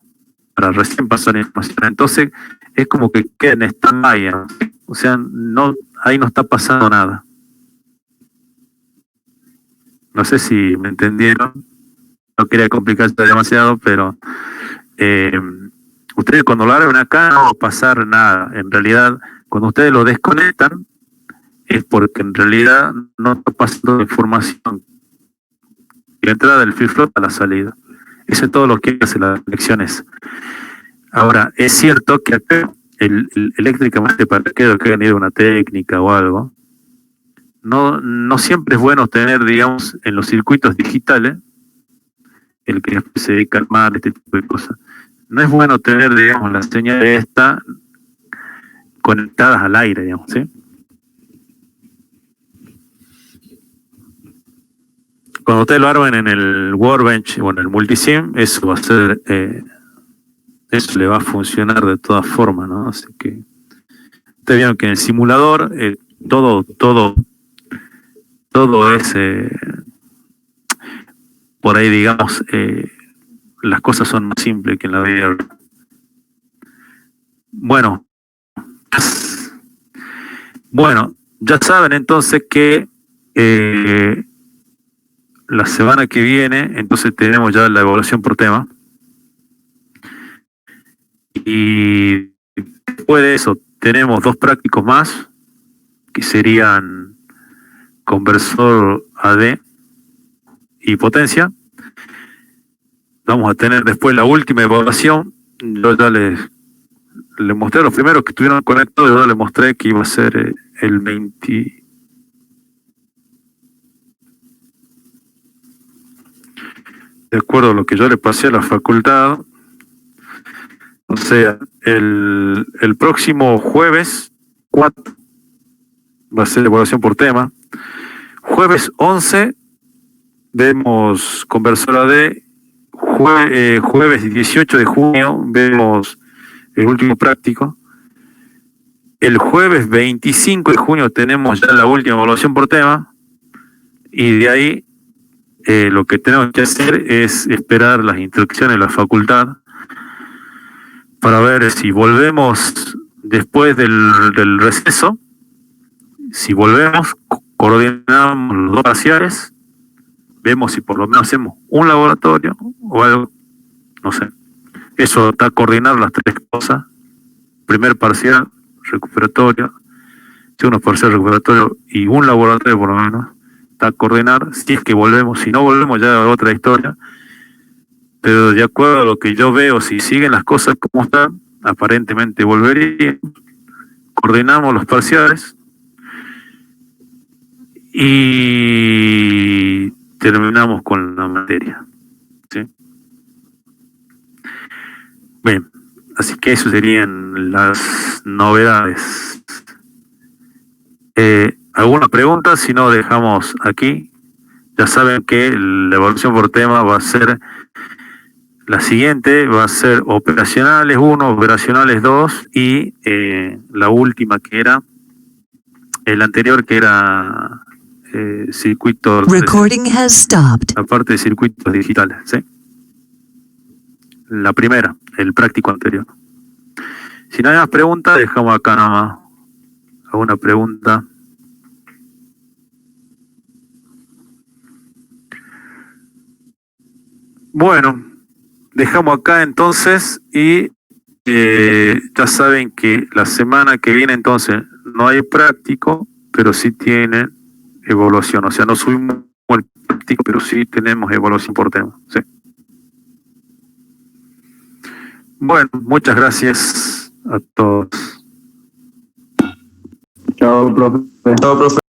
para recién pasar la información. Entonces es como que queda en stand-by, ¿no? O sea, ahí no está pasando nada. No sé si me entendieron. No quería complicarse demasiado, pero ustedes cuando lo abren acá no va a pasar nada. En realidad, cuando ustedes lo desconectan, es porque en realidad no está pasando información de la entrada del flip-flop a la salida. Eso es todo lo que hace las lecciones. Ahora, es cierto que acá, eléctricamente, para que hayan ido una técnica o algo, no siempre es bueno tener, digamos, en los circuitos digitales, el que se dedica a armar este tipo de cosas, no es bueno tener, digamos, las señales esta conectadas al aire, digamos, ¿sí? Cuando ustedes lo armen en el Workbench o en el Multisim, eso va a ser, eso le va a funcionar de todas formas, ¿no? Así que ustedes vieron que en el simulador todo es por ahí, digamos, las cosas son más simples que en la vida. Bueno, ya saben entonces que la semana que viene, entonces tenemos ya la evaluación por tema. Y después de eso, tenemos 2 prácticos más, que serían conversor AD y potencia. Vamos a tener después la última evaluación. Yo ya les mostré a los primeros que estuvieron conectados, yo les mostré que iba a ser el 20. De acuerdo a lo que yo le pasé a la facultad. O sea, el próximo jueves 4 va a ser evaluación por tema. Jueves 11 vemos conversora de jueves 18 de junio vemos el último práctico. El jueves 25 de junio tenemos ya la última evaluación por tema, y de ahí lo que tenemos que hacer es esperar las instrucciones de la facultad para ver si volvemos después del receso. Si volvemos, coordinamos los 2 parciales, vemos si por lo menos hacemos un laboratorio o algo, no sé. Eso está coordinar las 3 cosas: primer parcial, recuperatorio, si unos parciales recuperatorios y un laboratorio por lo menos, está a coordinar, si es que volvemos, si no volvemos ya a otra historia, pero de acuerdo a lo que yo veo, si siguen las cosas como están, aparentemente volvería, coordinamos los parciales y terminamos con la materia, ¿sí? Bien, así que eso serían las novedades. ¿Alguna pregunta? Si no, dejamos aquí. Ya saben que la evaluación por tema va a ser la siguiente, va a ser operacionales 1, operacionales 2 y la última que era, el anterior que era circuitos, Recording has stopped. la parte de circuitos digitales, ¿sí? La primera, el práctico anterior. Si no hay más preguntas, dejamos acá nada más. ¿Alguna pregunta? Bueno, dejamos acá entonces y ya saben que la semana que viene entonces no hay práctico, pero sí tiene evaluación. O sea, no subimos el práctico, pero sí tenemos evaluación por tema, ¿sí? Bueno, muchas gracias a todos. Chao, profe. Chao, profe.